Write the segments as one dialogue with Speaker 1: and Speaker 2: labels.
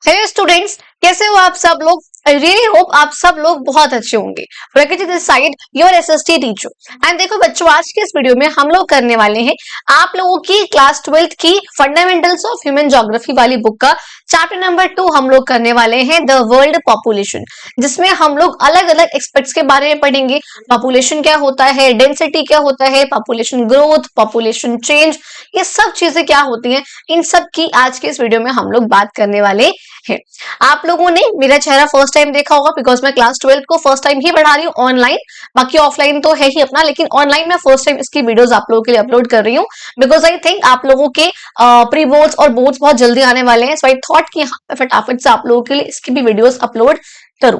Speaker 1: Hello students, कैसे हो आप सब लोग। आई रियली होप आप सब लोग बहुत अच्छे होंगे। प्रकृति this side your SST teacher. And देखो बच्चों, आज के इस वीडियो में हम लोग करने वाले हैं आप लोगों की क्लास 12th की फंडामेंटल्स ऑफ ह्यूमन ज्योग्राफी वाली बुक का चैप्टर नंबर 2 हम लोग करने वाले हैं, द वर्ल्ड पॉपुलेशन, जिसमें हम लोग अलग अलग एस्पेक्ट्स के बारे में पढ़ेंगे। पॉपुलेशन क्या होता है, डेंसिटी क्या होता है, पॉपुलेशन ग्रोथ, पॉपुलेशन चेंज, ये सब चीजें क्या होती हैं, इन सब की आज के इस वीडियो में हम लोग बात करने वाले है। आप लोगों ने मेरा चेहरा फर्स्ट टाइम देखा होगा, बिकॉज मैं क्लास 12 को फर्स्ट टाइम ही पढ़ा रही हूँ ऑनलाइन। बाकी ऑफलाइन तो है ही अपना, लेकिन ऑनलाइन में फर्स्ट टाइम इसकी वीडियोस आप लोगों के लिए अपलोड कर रही हूँ, बिकॉज आई थिंक आप लोगों के प्री बोर्ड्स और बोर्ड्स बहुत जल्दी आने वाले हैं। सो आई थॉट कि यहाँ पे फटाफट से आप लोगों के लिए इसकी भी वीडियोस अपलोड करूं।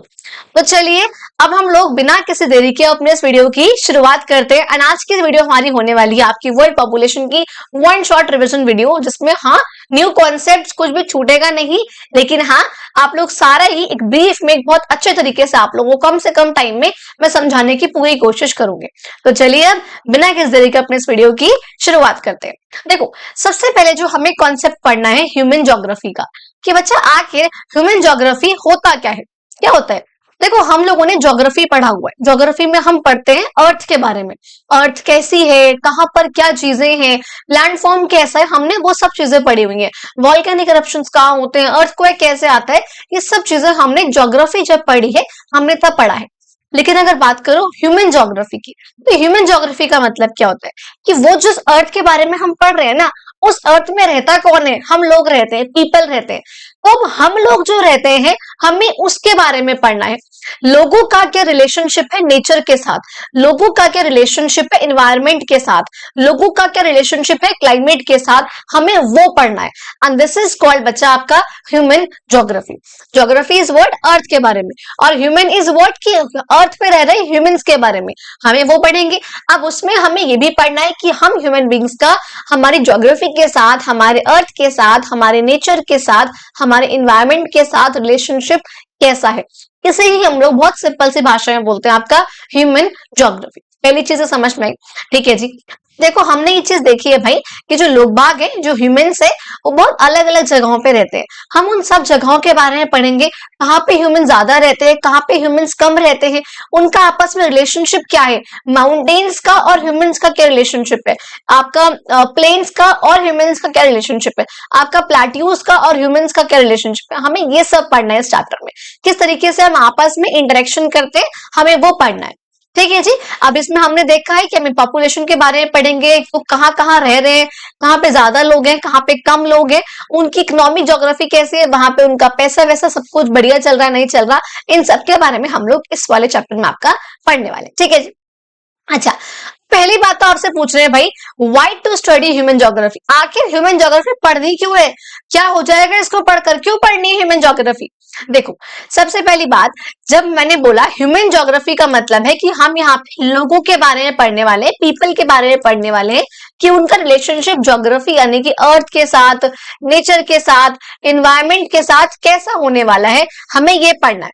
Speaker 1: तो चलिए अब हम लोग बिना किसी देरी के अपने इस वीडियो की शुरुआत करते हैं। एंड आज की वीडियो हमारी होने वाली है आपकी वर्ल्ड पॉपुलेशन की वन शॉर्ट रिवीजन वीडियो, जिसमें हाँ न्यू कॉन्सेप्ट कुछ भी छूटेगा नहीं, लेकिन हाँ आप लोग सारा ही एक ब्रीफ में एक बहुत अच्छे तरीके से आप लोगों को कम से कम टाइम में मैं समझाने की पूरी कोशिश करूंगी। तो चलिए अब बिना किसी देरी के अपने इस वीडियो की शुरुआत करते हैं। देखो, सबसे पहले जो हमें कॉन्सेप्ट पढ़ना है ह्यूमन ज्योग्राफी का, कि बच्चा आखिर ह्यूमन ज्योग्राफी होता क्या है, क्या होता है। देखो, हम लोगों ने ज्योग्राफी पढ़ा हुआ है। ज्योग्राफी में हम पढ़ते हैं अर्थ के बारे में, अर्थ कैसी है, कहां पर क्या चीजें हैं, लैंडफॉर्म कैसा है, हमने वो सब चीजें पढ़ी हुई है। वॉल्केनिक इरप्शंस कहाँ होते हैं, अर्थक्वेक कैसे आता है, ये सब चीजें हमने ज्योग्राफी जब पढ़ी है हमने तब पढ़ा है। लेकिन अगर बात करो ह्यूमन ज्योग्राफी की, तो ह्यूमन ज्योग्राफी का मतलब क्या होता है कि वो जिस अर्थ के बारे में हम पढ़ रहे हैं ना, उस अर्थ में रहता कौन है, हम लोग रहते हैं, पीपल रहते हैं। तो अब हम लोग जो रहते हैं हमें उसके बारे में पढ़ना है। लोगों का क्या रिलेशनशिप है नेचर के साथ, लोगों का क्या रिलेशनशिप है एनवायरमेंट के साथ, लोगों का क्या रिलेशनशिप है क्लाइमेट के साथ, हमें वो पढ़ना है। एंड दिस इज कॉल्ड बच्चा आपका human geography. Geography is word earth के बारे में, और ह्यूमन इज वर्ड की अर्थ पे रह रहे ह्यूमंस के बारे में, हमें वो पढ़ेंगे। अब उसमें हमें ये भी पढ़ना है कि हम ह्यूमन बींग्स का हमारी ज्योग्राफी के साथ, हमारे अर्थ के साथ, हमारे नेचर के साथ, हमारे इन्वायरमेंट के साथ रिलेशनशिप कैसा है। इसे ही हम लोग बहुत सिंपल सी भाषा में बोलते हैं आपका ह्यूमन ज्योग्राफी। पहली चीज समझ में आई, ठीक है जी। देखो, हमने ये चीज देखी है भाई कि जो लोग बाग हैं, जो ह्यूमंस है, वो बहुत अलग अलग जगहों पे रहते हैं। हम उन सब जगहों के बारे में पढ़ेंगे, कहाँ पे ह्यूमन ज्यादा रहते हैं, कहाँ पे ह्यूमंस कम रहते हैं, उनका आपस में रिलेशनशिप क्या है, माउंटेन्स का और ह्यूमंस का क्या रिलेशनशिप है, आपका प्लेन्स का और ह्यूमंस का क्या रिलेशनशिप है, आपका प्लेट्यूज का और ह्यूमंस का क्या रिलेशनशिप है। हमें ये सब पढ़ना है इस चैप्टर में, किस तरीके से हम आपस में इंटरेक्शन करते हैं, हमें वो पढ़ना है। ठीक है जी। अब इसमें हमने देखा है कि हमें पॉपुलेशन के बारे में पढ़ेंगे, तो कहाँ कहाँ रह रहे हैं, कहाँ पे ज्यादा लोग हैं, कहाँ पे कम लोग हैं, उनकी इकोनॉमिक ज्योग्राफी कैसी है, वहां पे उनका पैसा वैसा सब कुछ बढ़िया चल रहा है नहीं चल रहा, इन सब के बारे में हम लोग इस वाले चैप्टर में आपका पढ़ने वाले। ठीक है जी। अच्छा, पहली बात तो आपसे पूछ रहे हैं भाई, why to study human geography. आखिर ह्यूमन ज्योग्राफी पढ़नी क्यों है, क्या हो जाएगा इसको पढ़कर, क्यों पढ़नी है ह्यूमन ज्योग्राफी। देखो, सबसे पहली बात, जब मैंने बोला ह्यूमन ज्योग्राफी का मतलब है कि हम यहाँ पे लोगों के बारे में पढ़ने वाले हैं, पीपल के बारे में पढ़ने वाले हैं, कि उनका रिलेशनशिप ज्योग्राफी यानी कि अर्थ के साथ, नेचर के साथ, एनवायरमेंट के साथ कैसा होने वाला है, हमें ये पढ़ना है।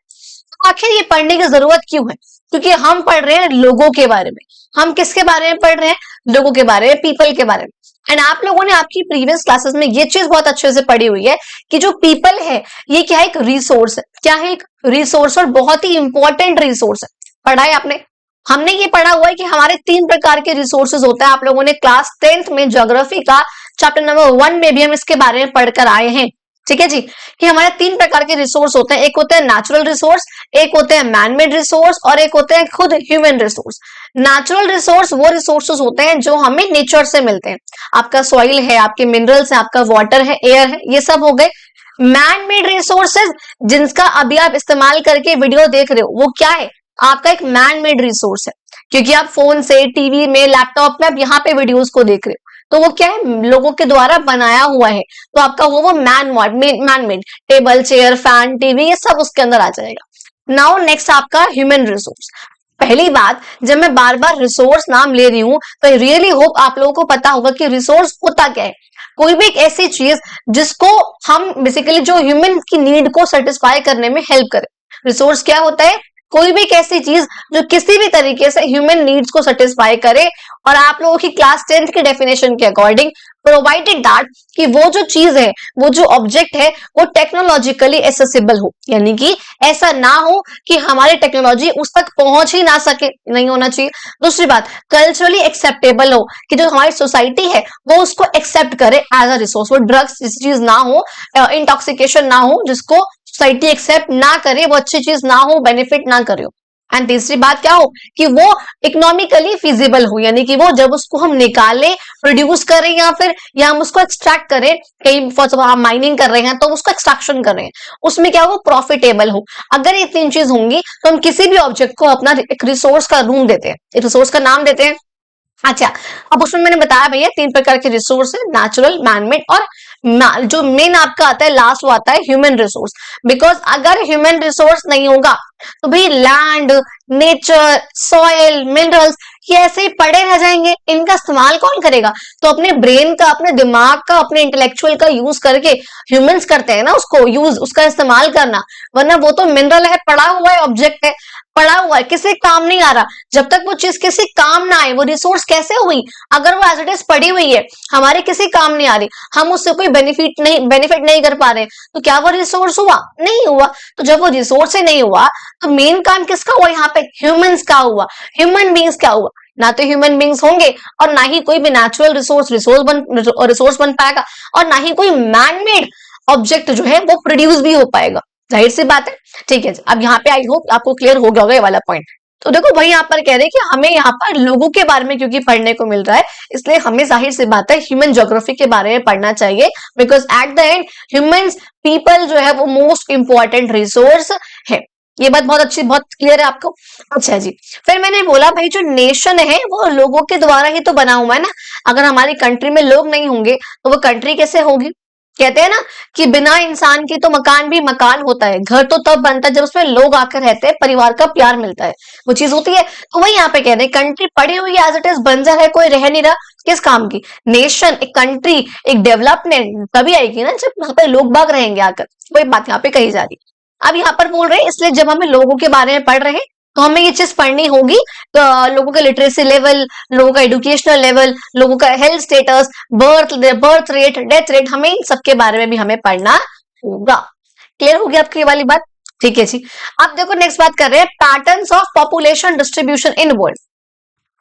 Speaker 1: आखिर ये पढ़ने की जरूरत क्यों है, क्योंकि हम पढ़ रहे हैं लोगों के बारे में। हम किसके बारे में पढ़ रहे हैं, लोगों के बारे में, पीपल के बारे में। एंड आप लोगों ने आपकी प्रीवियस क्लासेस में ये चीज बहुत अच्छे से पढ़ी हुई है कि जो पीपल है ये क्या है, एक रिसोर्स है। क्या है, एक रिसोर्स, और बहुत ही इंपॉर्टेंट रिसोर्स है। पढ़ा है आपने, हमने ये पढ़ा हुआ है कि हमारे 3 प्रकार के रिसोर्सेज होते हैं। आप लोगों ने क्लास 10th में ज्योग्राफी का चैप्टर नंबर 1 में भी हम इसके बारे में पढ़कर आए हैं। ठीक है जी, कि हमारे 3 प्रकार के रिसोर्स होते हैं, एक होते हैं नेचुरल रिसोर्स, एक होते हैं मैनमेड रिसोर्स, और एक होते हैं खुद ह्यूमन रिसोर्स। नेचुरल रिसोर्स वो रिसोर्सेज होते हैं जो हमें नेचर से मिलते हैं, आपका सॉइल है, आपके मिनरल्स है, आपका वाटर है, एयर है, ये सब हो गए। मैन मेड रिसोर्सेज, जिनका अभी आप इस्तेमाल करके वीडियो देख रहे हो, वो क्या है, आपका एक मैन मेड रिसोर्स है, क्योंकि आप फोन से, टीवी में, लैपटॉप में आप यहाँ पे वीडियोस को देख रहे हो, तो वो क्या है, लोगों के द्वारा बनाया हुआ है, तो आपका वो man made table, chair, fan, TV, ये सब उसके अंदर आ जाएगा। नाउ नेक्स्ट आपका ह्यूमन रिसोर्स। पहली बात, जब मैं बार बार रिसोर्स नाम ले रही हूं तो आई रियली होप आप लोगों को पता होगा कि रिसोर्स होता क्या है। कोई भी एक ऐसी चीज जिसको हम बेसिकली जो ह्यूमन की नीड को सेटिस्फाई करने में हेल्प करे। रिसोर्स क्या होता है, कोई भी ऐसी चीज जो किसी भी तरीके से ह्यूमन नीड्स को सेटिस्फाई करे, और आप लोगों की क्लास 10th की डेफिनेशन के अकॉर्डिंग प्रोवाइडेड दैट कि वो जो चीज है, वो जो ऑब्जेक्ट है, वो टेक्नोलॉजिकली एसेसिबल हो, यानी कि ऐसा ना हो कि हमारी टेक्नोलॉजी उस तक पहुंच ही ना सके, नहीं होना चाहिए। दूसरी बात, कल्चरली एक्सेप्टेबल हो, कि जो हमारी सोसाइटी है वो उसको एक्सेप्ट करे एज अ रिसोर्स। वो ड्रग्स जैसी चीज ना हो, इंटॉक्सिकेशन ना हो जिसको सोसाइटी एक्सेप्ट ना करे, वो अच्छी चीज ना हो, बेनिफिट ना करे। एंड तीसरी बात क्या हो कि वो इकोनॉमिकली फिजिबल हो, यानी कि वो जब उसको हम निकालें, प्रोड्यूस करें, या हम उसको एक्सट्रैक्ट करें, कहीं फॉर एग्जाम्पल हम माइनिंग कर रहे हैं तो उसको एक्सट्रैक्शन कर रहे हैं, उसमें क्या हो, प्रॉफिटेबल हो। अगर ये तीन चीज होंगी तो हम किसी भी ऑब्जेक्ट को अपना एक रिसोर्स का रूम देते हैं, एक रिसोर्स का नाम देते हैं। अच्छा, अब उसमें मैंने बताया भैया 3 प्रकार के रिसोर्स है, नेचुरल, मैनमेड और जो मेन आपका आता है लास्ट, वो आता है ह्यूमन रिसोर्स। बिकॉज अगर ह्यूमन रिसोर्स नहीं होगा तो भाई लैंड, नेचर, सॉइल, मिनरल्स ये ऐसे ही पड़े रह जाएंगे, इनका इस्तेमाल कौन करेगा? तो अपने ब्रेन का, अपने दिमाग का, अपने इंटेलेक्चुअल का यूज करके ह्यूमंस करते हैं ना उसको यूज, उसका इस्तेमाल करना, वरना वो तो मिनरल है, पड़ा हुआ है, ऑब्जेक्ट है, पड़ा हुआ है, किसी काम नहीं आ रहा। जब तक वो चीज किसी काम ना आए, वो रिसोर्स कैसे हुई? अगर वो एज इट इज पड़ी हुई है, हमारे किसी काम नहीं आ रही, हम उससे कोई बेनिफिट नहीं कर पा रहे, तो क्या वो रिसोर्स हुआ? नहीं हुआ। तो जब वो रिसोर्स ही नहीं हुआ तो मेन काम किसका हुआ यहाँ पे? ह्यूमंस का हुआ, ह्यूमन बींग्स का हुआ। ना तो ह्यूमन बींग्स होंगे और ना ही कोई भी नेचुरल रिसोर्स बन पाएगा, और ना ही कोई मैनमेड ऑब्जेक्ट जो है वो प्रोड्यूस भी हो पाएगा। जाहिर सी बात है। ठीक है, अब यहाँ पे आई होप आपको क्लियर हो गया होगा ये वाला पॉइंट। तो देखो भाई यहाँ पर कह रहे हैं कि हमें यहाँ पर लोगों के बारे में क्योंकि पढ़ने को मिल रहा है, इसलिए हमें जाहिर सी बात है ह्यूमन ज्योग्राफी के बारे में पढ़ना चाहिए, because at the end humans people जो है वो मोस्ट इंपॉर्टेंट रिसोर्स है। ये बात बहुत अच्छी, बहुत क्लियर है आपको। अच्छा जी, फिर मैंने बोला भाई जो नेशन है वो लोगों के द्वारा ही तो बना हुआ है ना। अगर हमारी कंट्री में लोग नहीं होंगे तो वो कंट्री कैसे होगी? कहते हैं ना कि बिना इंसान के तो मकान भी मकान होता है, घर तो तब बनता है जब उसमें लोग आकर रहते हैं, परिवार का प्यार मिलता है, वो चीज होती है। तो वही यहाँ पे कह रहे हैं कंट्री पड़ी हुई एज इट इज बंजर है, कोई रह नहीं रहा, किस काम की? नेशन, एक कंट्री, एक डेवलपमेंट तभी आएगी ना जब वहां पे लोग बाग रहेंगे आकर। वही बात यहाँ पे कही जा रही है। अब यहाँ पर बोल रहे हैं इसलिए जब हमें लोगों के बारे में पढ़ रहे हैं तो हमें ये चीज पढ़नी होगी, तो लोगों का लिटरेसी लेवल, लोगों का एजुकेशनल लेवल, लोगों का health status, birth rate, death rate, हमें इन सबके बारे में भी हमें पढ़ना होगा। क्लियर हो गया आपकी ये वाली बात? ठीक है जी। अब देखो नेक्स्ट बात कर रहे हैं patterns of population distribution in world.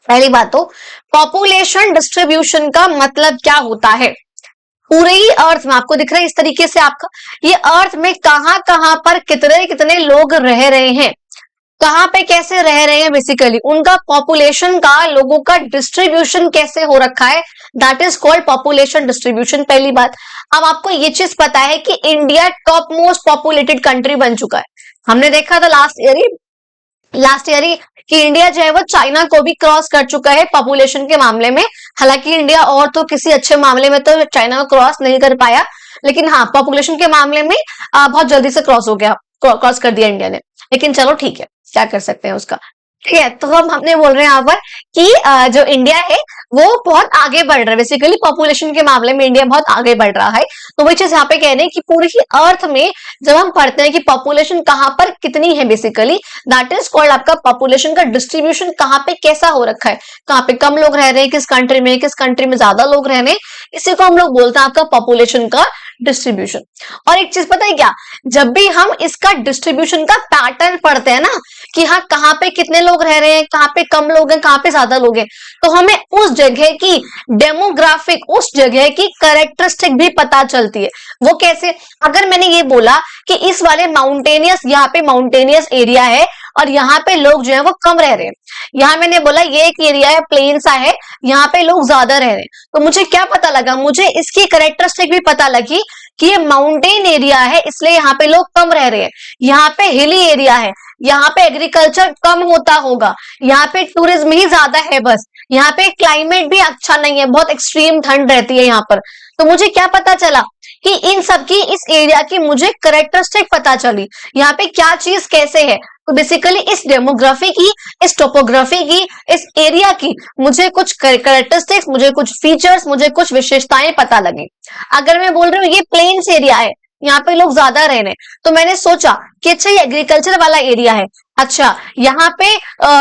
Speaker 1: पहली बात तो पॉपुलेशन डिस्ट्रीब्यूशन का मतलब क्या होता है? पूरे ही अर्थ में आपको दिख रहा है इस तरीके से आपका, ये अर्थ में कहां कहां पर कितने कितने लोग रह रहे हैं, कहां पे कैसे रह रहे हैं, बेसिकली उनका पॉपुलेशन का, लोगों का डिस्ट्रीब्यूशन कैसे हो रखा है, that is called population distribution. पहली बात। अब आपको ये चीज पता है कि India top most populated country बन चुका है। हमने देखा था लास्ट ईयर ही कि इंडिया जो है वो चाइना को भी क्रॉस कर चुका है पॉपुलेशन के मामले में। हालांकि इंडिया और तो किसी अच्छे मामले में तो चाइना को क्रॉस नहीं कर पाया, लेकिन हाँ पॉपुलेशन के मामले में बहुत जल्दी से क्रॉस हो गया, क्रॉस कर दिया इंडिया ने। लेकिन चलो ठीक है, क्या कर सकते हैं उसका। ठीक है, तो हम हमने बोल रहे हैं यहाँ पर कि जो इंडिया है वो बहुत आगे बढ़ रहा है, बेसिकली पॉपुलेशन के मामले में इंडिया बहुत आगे बढ़ रहा है। तो वही चीज यहाँ पे कह रहे हैं कि पूरी ही अर्थ में जब हम पढ़ते हैं कि पॉपुलेशन कहाँ पर कितनी है, बेसिकली दैट इज कॉल्ड आपका पॉपुलेशन का डिस्ट्रीब्यूशन कहाँ पे कैसा हो रखा है, कहाँ पे कम लोग रह रहे हैं, किस कंट्री में ज्यादा लोग रह रहे हैं, इसी को हम लोग बोलते हैं आपका पॉपुलेशन का डिस्ट्रीब्यूशन। और एक चीज पता है क्या, जब भी हम इसका डिस्ट्रीब्यूशन का पैटर्न पढ़ते हैं ना कि हाँ कहाँ पे कितने लोग रह रहे हैं, कहाँ पे कम लोग हैं, कहाँ पे ज्यादा लोग हैं, तो हमें उस जगह की डेमोग्राफिक, उस जगह की कैरेक्टरिस्टिक भी पता चलती है। वो कैसे? अगर मैंने ये बोला कि इस वाले माउंटेनियस, यहाँ पे माउंटेनियस एरिया है और यहाँ पे लोग जो है वो कम रह रहे हैं, यहाँ मैंने बोला ये एक एरिया है प्लेन सा है, यहाँ पे लोग ज्यादा रह रहे हैं, तो मुझे क्या पता लगा, मुझे इसकी कैरेक्टरिस्टिक भी पता लगी कि ये माउंटेन एरिया है इसलिए यहाँ पे लोग कम रह रहे हैं, यहाँ पे हिली एरिया है, यहाँ पे एग्रीकल्चर कम होता होगा, यहाँ पे टूरिज्म ही ज्यादा है, बस यहाँ पे क्लाइमेट भी अच्छा नहीं है, बहुत एक्सट्रीम ठंड रहती है यहाँ पर। तो मुझे क्या पता चला कि इन सब की, इस एरिया की मुझे कैरेक्टरिस्टिक पता चली, यहाँ पे क्या चीज कैसे है। तो बेसिकली इस डेमोग्राफी की, इस टोपोग्राफी की, इस एरिया की मुझे कुछ कैरेक्टरिस्टिक्स, मुझे कुछ फीचर्स, मुझे कुछ विशेषताएं पता लगी। अगर मैं बोल रही हूँ ये प्लेन्स एरिया है, यहाँ पे लोग ज्यादा रह रहे हैं, तो मैंने सोचा कि अच्छा ये एग्रीकल्चर वाला एरिया है। अच्छा यहाँ पे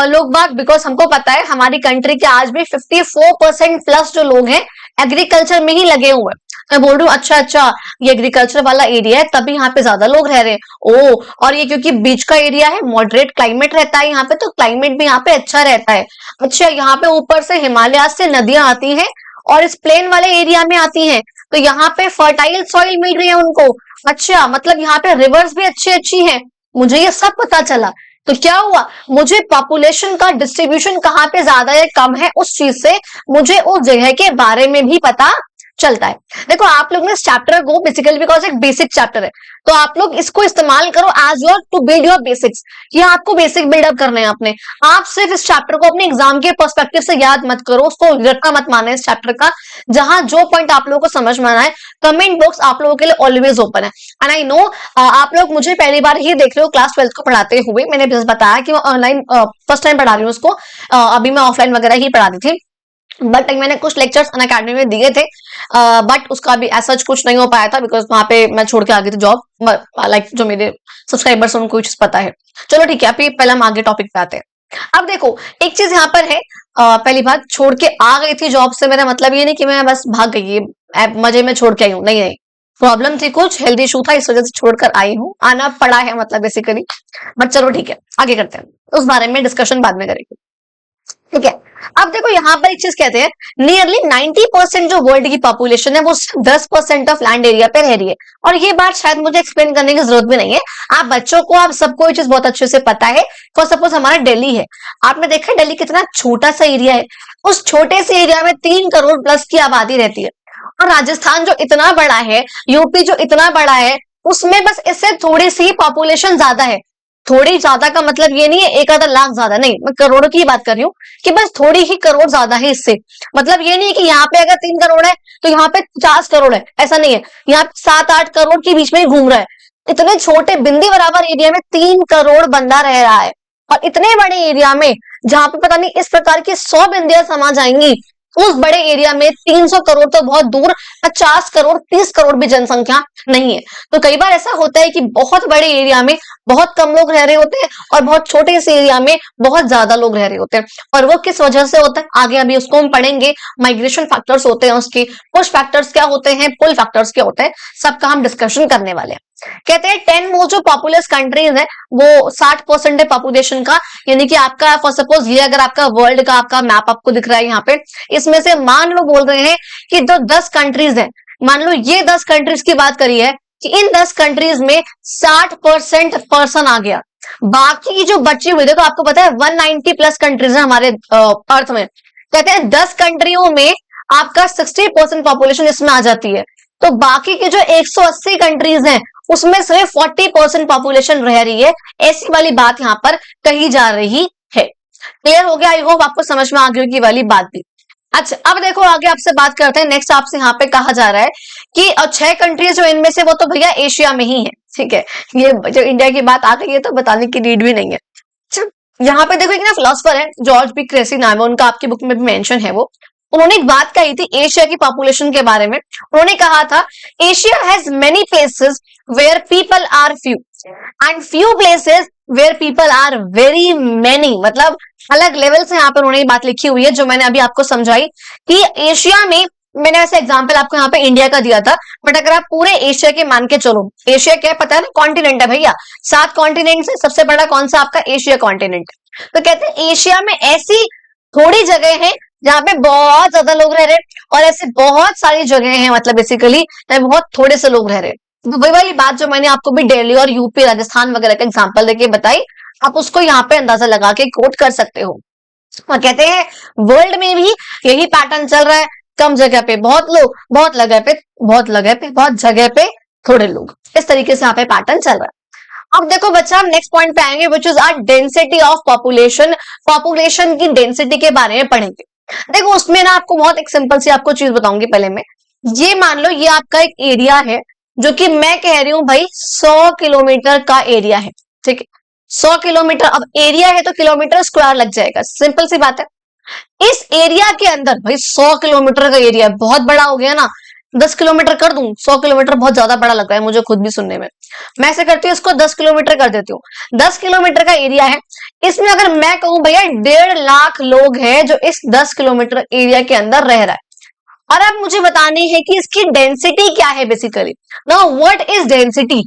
Speaker 1: लोग बाग, बिकॉज हमको पता है हमारी कंट्री के आज भी 54% प्लस जो लोग हैं एग्रीकल्चर में ही लगे हुए हैं। मैं बोल रही हूँ अच्छा अच्छा ये एग्रीकल्चर वाला एरिया है तभी यहाँ पे ज्यादा लोग रह रहे हैं। ओ, और ये क्योंकि बीच का एरिया है, मॉडरेट क्लाइमेट रहता है यहाँ पे, तो क्लाइमेट भी यहाँ पे अच्छा रहता है। अच्छा यहाँ पे ऊपर से हिमालय से नदियां आती हैं और इस प्लेन वाले एरिया में आती हैं, तो यहाँ पे फर्टाइल सॉइल मिल रही है उनको। अच्छा मतलब यहाँ पे रिवर्स भी अच्छी अच्छी हैं। मुझे ये सब पता चला, तो क्या हुआ, मुझे पॉपुलेशन का डिस्ट्रीब्यूशन कहाँ पे ज्यादा है कम है उस चीज से मुझे उस जगह के बारे में भी पता चलता है। देखो आप लोग ने इस चैप्टर को बेसिकली बिकॉज एक बेसिक चैप्टर है, तो आप लोग इसको इस्तेमाल करो as your to build your basics. ये आपको बेसिक बिल्डअप करने हैं अपने। आप सिर्फ इस चैप्टर को अपने एग्जाम के पर्सपेक्टिव से याद मत करो, उसको रट्टा मत माने इस चैप्टर का। जहां जो पॉइंट आप लोगों को समझ में आना है, कमेंट बॉक्स आप लोगों के लिए ऑलवेज ओपन है। एंड आई नो आप लोग मुझे पहली बार ही देख रहे हो क्लास 12 को पढ़ाते हुए। मैंने बस बताया कि मैं ऑनलाइन फर्स्ट टाइम पढ़ा रही हूँ उसको, अभी मैं ऑफलाइन वगैरह ही पढ़ाती थी, बट मैंने कुछ लेक्चर्स अनअकैडमी में दिए थे, बट उसका भी ऐसा कुछ नहीं हो पाया था बिकॉज वहां पे मैं छोड़ के आ गई थी जॉब। लाइक जो मेरे सब्सक्राइबर्स उनको कुछ पता है। चलो ठीक है, अभी पहले हम आगे टॉपिक पे आते हैं। अब देखो एक चीज यहाँ पर है, पहली बात छोड़ के आ गई थी जॉब से, मेरा मतलब ये नहीं कि मैं बस भाग गई मजे में छोड़ के आई हूँ, नहीं नहीं, प्रॉब्लम थी, कुछ हेल्थ इशू था, इस वजह से छोड़कर आई हूँ, आना पड़ा है मतलब बेसिकली। बट चलो ठीक है, आगे करते हैं, उस बारे में डिस्कशन बाद में करेंगे, ठीक है। अब देखो यहाँ पर एक चीज कहते हैं, नियरली 90% जो वर्ल्ड की पॉपुलेशन है वो 10% ऑफ लैंड एरिया पे रह रही है। और ये बात शायद मुझे एक्सप्लेन करने की जरूरत भी नहीं है, आप बच्चों को, आप सबको ये चीज बहुत अच्छे से पता है। फॉर सपोज हमारा दिल्ली है, आपने देखा दिल्ली कितना छोटा सा एरिया है, उस छोटे से एरिया में 3 करोड़ प्लस की आबादी रहती है। और राजस्थान जो इतना बड़ा है, यूपी जो इतना बड़ा है, उसमें बस इससे थोड़ी सी पॉपुलेशन ज्यादा है। थोड़ी ज्यादा का मतलब ये नहीं है 1,000,000 ज्यादा, नहीं, मैं करोड़ों की बात कर रही हूँ कि बस थोड़ी ही करोड़ ज्यादा है इससे। मतलब ये नहीं है कि यहाँ पे अगर 3 करोड़ है तो यहाँ पे 50 करोड़ है, ऐसा नहीं है। यहाँ पे 7-8 करोड़ के बीच में ही घूम रहा है। इतने छोटे बिंदी बराबर एरिया में 3 करोड़ बंदा रह रहा है, और इतने बड़े एरिया में जहां पे पता नहीं इस प्रकार की 100 बिंदियां समा जाएंगी, उस बड़े एरिया में 300 करोड़ तो बहुत दूर, 50 करोड़ 30 करोड़ भी जनसंख्या नहीं है। तो कई बार ऐसा होता है कि बहुत बड़े एरिया में बहुत कम लोग रह रहे होते हैं और बहुत छोटे से एरिया में बहुत ज्यादा लोग रह रहे होते हैं। और वो किस वजह से होता है आगे अभी उसको हम पढ़ेंगे। माइग्रेशन फैक्टर्स होते हैं उसके, पुश फैक्टर्स क्या होते हैं, पुल फैक्टर्स क्या होते हैं, सबका हम डिस्कशन करने वाले हैं। कहते हैं 10 मोस्ट जो पॉपुलस कंट्रीज है वो 60% है पॉपुलेशन का, यानी कि आपका फॉर सपोज ये अगर आपका वर्ल्ड का आपका मैप आपको दिख रहा है यहाँ पे, इसमें से मान लो बोल रहे हैं कि जो 10 कंट्रीज है, मान लो ये 10 कंट्रीज की बात करी है कि इन 10 कंट्रीज में 60% पर्सन आ गया, बाकी की जो बची हुई, देखो आपको पता है 190 प्लस कंट्रीज है हमारे अर्थ में। कहते हैं 10 कंट्रियों में आपका 60% पॉपुलेशन इसमें आ जाती है, तो बाकी के जो 180 कंट्रीज हैं उसमें सिर्फ 40% पॉपुलेशन रह रही है। ऐसी वाली बात यहाँ पर कही जा रही है। क्लियर हो गया? आई होप आपको समझ में आ गई होगी वाली बात भी। अच्छा अब देखो आगे आपसे बात करते हैं। नेक्स्ट आपसे यहाँ पे कहा जा रहा है कि 6 कंट्रीज जो इनमें से वो तो भैया एशिया में ही है, ठीक है। ये जो इंडिया की बात आ गई है तो बताने की नीड भी नहीं है। अच्छा यहाँ पे देखो एक ना फिलोसफर है जॉर्ज बी क्रेसी नाम है उनका, आपकी बुक में भी मेंशन है वो। उन्होंने एक बात कही थी एशिया की पॉपुलेशन के बारे में। उन्होंने कहा था Asia has many places where people are few and few places where people are very many. मतलब अलग लेवल से यहाँ पर उन्होंने ये बात लिखी हुई है जो मैंने अभी आपको समझाई कि एशिया में, मैंने ऐसा एग्जांपल आपको यहाँ पे इंडिया का दिया था, बट अगर आप पूरे एशिया के मान के चलो, एशिया क्या है पता है ना, कॉन्टिनेंट है भैया, 7 कॉन्टिनेंट से सबसे बड़ा कौन सा आपका एशिया कॉन्टिनेंट। तो कहते हैं एशिया में ऐसी थोड़ी जगह है जहाँ पे बहुत ज्यादा लोग रह रहे और ऐसे बहुत सारी जगह हैं, मतलब बेसिकली बहुत थोड़े से लोग रह रहे। तो वही वाली बात जो मैंने आपको भी दिल्ली और यूपी राजस्थान वगैरह का एग्जांपल देके बताई, आप उसको यहाँ पे अंदाजा लगा के कोट कर सकते हो। और कहते हैं वर्ल्ड में भी यही पैटर्न चल रहा है, कम जगह पे बहुत लोग, बहुत जगह पे थोड़े लोग, इस तरीके से यहाँ पे पैटर्न चल रहा है। अब देखो बच्चा हम नेक्स्ट पॉइंट पे आएंगे which is our density of population. Population की डेंसिटी के बारे में पढ़ेंगे। देखो उसमें ना आपको बहुत एक सिंपल सी आपको चीज बताऊंगी पहले मैं। ये मान लो ये आपका एक एरिया है जो कि मैं कह रही हूं भाई 100 किलोमीटर का एरिया है, ठीक है। 100 किलोमीटर, अब एरिया है तो किलोमीटर स्क्वायर लग जाएगा, सिंपल सी बात है। इस एरिया के अंदर भाई 100 किलोमीटर का एरिया बहुत बड़ा हो गया ना, 10 किलोमीटर कर दूं, 100 किलोमीटर बहुत ज्यादा बड़ा लग रहा है मुझे खुद भी सुनने में। मैं ऐसे करती हूँ, इसको 10 किलोमीटर कर देती हूँ। 10 किलोमीटर का एरिया है, इसमें अगर मैं कहूँ भैया 1.5 लाख लोग हैं जो इस 10 किलोमीटर एरिया के अंदर रह रहा है, और अब मुझे बतानी है कि इसकी डेंसिटी क्या है basically. Now what is density,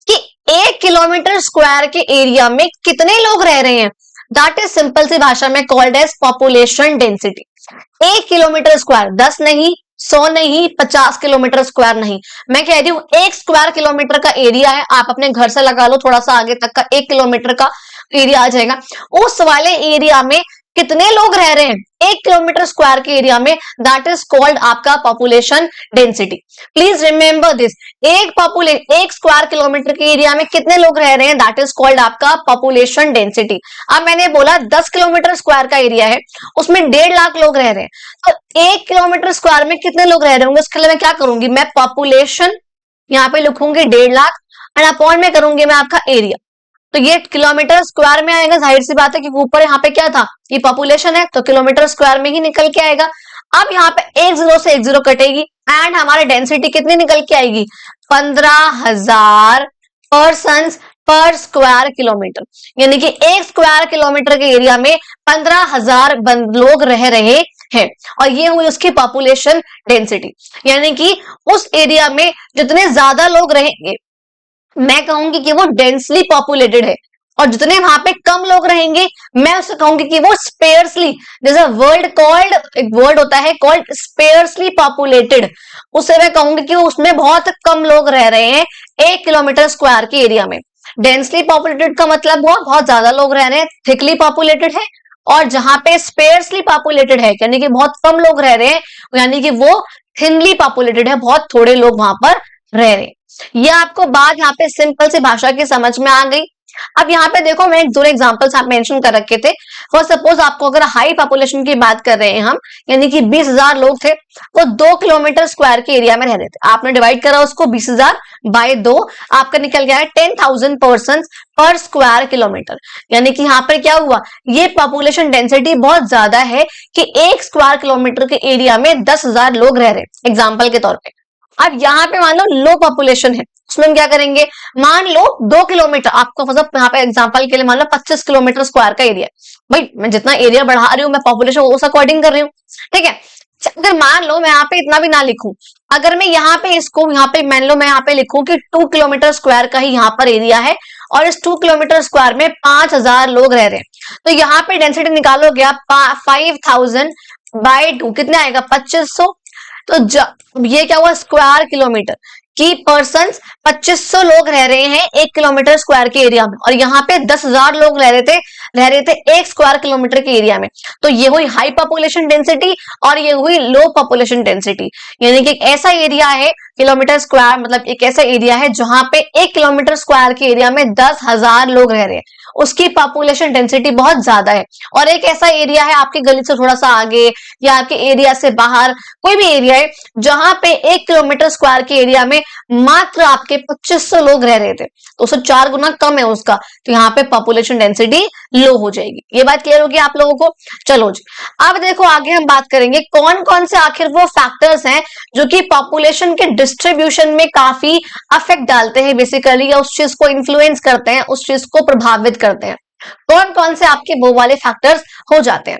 Speaker 1: कि 1 किलोमीटर स्क्वायर के एरिया में कितने लोग रह रहे हैं, दैट इज सिंपल सी भाषा में called as population density. 1 kilometre square, 10 नहीं, 100 नहीं, 50 किलोमीटर स्क्वायर नहीं, मैं कह रही हूं 1 स्क्वायर किलोमीटर का एरिया है। आप अपने घर से लगा लो थोड़ा सा आगे तक का 1 किलोमीटर का एरिया आ जाएगा। उस वाले एरिया में कितने लोग रह रहे हैं 1 किलोमीटर स्क्वायर के एरिया में, दैट इज कॉल्ड आपका population density. Please remember this, एक स्क्वायर किलोमीटर के एरिया में कितने लोग रह रहे हैं, दैट इज कॉल्ड आपका पॉपुलेशन डेंसिटी। अब मैंने बोला 10 किलोमीटर स्क्वायर का एरिया है, उसमें 1.5 लाख लोग रह रहे हैं, तो 1 किलोमीटर स्क्वायर में कितने लोग रह रहे होंगे, उसके लिए मैं क्या करूंगी, मैं पॉपुलेशन यहाँ पे लिखूंगी 1.5 लाख एंड अपॉन में करूंगी मैं आपका एरिया। तो ये किलोमीटर स्क्वायर में आएगा, जाहिर सी बात है क्योंकि ऊपर यहाँ पे क्या था, ये पॉपुलेशन है, तो किलोमीटर स्क्वायर में ही निकल के आएगा। अब यहाँ पे एक जीरो से एक जीरो कटेगी एंड हमारी डेंसिटी कितनी निकल के आएगी, 15,000 पर्सन्स पर स्क्वायर किलोमीटर, यानी कि 1 स्क्वायर किलोमीटर के एरिया में 15,000 लोग रह रहे हैं, और ये हुई उसकी पॉपुलेशन डेंसिटी। यानी कि उस एरिया में जितने ज्यादा लोग रहेंगे मैं कहूंगी कि वो डेंसली पॉपुलेटेड है, और जितने वहां पे कम लोग रहेंगे मैं उससे कहूंगी कि वो स्पेयर्सली, जैसे वर्ड कॉल्ड, एक वर्ड होता है कॉल्ड स्पेयर्सली पॉपुलेटेड, उससे मैं कहूंगी कि उसमें बहुत कम लोग रह रहे हैं 1 किलोमीटर स्क्वायर के एरिया में। डेंसली पॉपुलेटेड का मतलब हुआ बहुत ज्यादा लोग रह रहे हैं, थिकली पॉपुलेटेड है, और जहां पे स्पेयर्सली पॉपुलेटेड है यानी कि बहुत कम लोग रह रहे हैं, यानी कि वो थिनली पॉपुलेटेड है, बहुत थोड़े लोग वहां पर रह रहे हैं। ये आपको बात यहाँ पे सिंपल सी भाषा की समझ में आ गई। अब यहाँ पे देखो मैं एक दो एग्जांपल्स आप मेंशन कर रखे थे। फॉर सपोज आपको अगर हाई पॉपुलेशन की बात कर रहे हैं हम, यानी कि 20,000 लोग थे, वो 2 किलोमीटर स्क्वायर के एरिया में रह रहे थे, आपने डिवाइड करा उसको 20,000 बाय 2, आपका निकल गया है 10,000 पर्सन पर स्क्वायर किलोमीटर। यानी कि यहाँ पर क्या हुआ, ये पॉपुलेशन डेंसिटी बहुत ज्यादा है कि 1 स्क्वायर किलोमीटर के एरिया में 10,000 लोग रह रहे हैं एग्जाम्पल के तौर पर। अब यहाँ पे मान लो लो पॉपुलेशन है, उसमें हम क्या करेंगे, मान लो 2 किलोमीटर, आपको मतलब यहाँ पे एग्जांपल के लिए मान लो 25 किलोमीटर स्क्वायर का एरिया। भाई मैं जितना एरिया बढ़ा रही हूँ मैं पॉपुलेशन उस अकॉर्डिंग कर रही हूँ, ठीक है। अगर मान लो मैं यहाँ पे इतना भी ना लिखूं, अगर मैं यहाँ पे इसको यहाँ पे मान लो मैं यहाँ पे लिखूं कि 2 किलोमीटर स्क्वायर का ही यहाँ पर एरिया है, और इस 2 किलोमीटर स्क्वायर में 5,000 लोग रह रहे हैं, तो यहाँ पे डेंसिटी निकालोगे आप 5,000 बाय 2 कितने आएगा 2500। तो ये क्या हुआ, स्क्वायर किलोमीटर की पर्सन्स 2500 लोग रह रहे हैं 1 किलोमीटर स्क्वायर के एरिया में, और यहाँ पे 10,000 लोग रह रहे थे 1 स्क्वायर किलोमीटर के एरिया में। तो ये हुई हाई पॉपुलेशन डेंसिटी और ये हुई लो पॉपुलेशन डेंसिटी। यानी कि एक ऐसा एरिया है किलोमीटर स्क्वायर, मतलब एक ऐसा एरिया है जहां पे 1 किलोमीटर स्क्वायर के एरिया में 10,000 लोग रह रहे हैं, उसकी पॉपुलेशन डेंसिटी बहुत ज्यादा है। और एक ऐसा एरिया है आपकी गली से थोड़ा सा आगे या आपके एरिया से बाहर कोई भी एरिया है जहां पे 1 किलोमीटर स्क्वायर के एरिया में मात्र आपके 2500 लोग रह रहे थे, तो उससे 4 गुना कम है उसका, तो यहाँ पे पॉपुलेशन डेंसिटी लो हो जाएगी। ये बात क्लियर होगी आप लोगों को। चलो जी, अब देखो आगे हम बात करेंगे कौन कौन से आखिर वो फैक्टर्स हैं जो कि पॉपुलेशन के डिस्ट्रीब्यूशन में काफी अफेक्ट डालते हैं बेसिकली, या उस चीज को इन्फ्लुएंस करते हैं, उस चीज को प्रभावित करते हैं। कौन कौन से आपके वो वाले फैक्टर्स हो जाते हैं।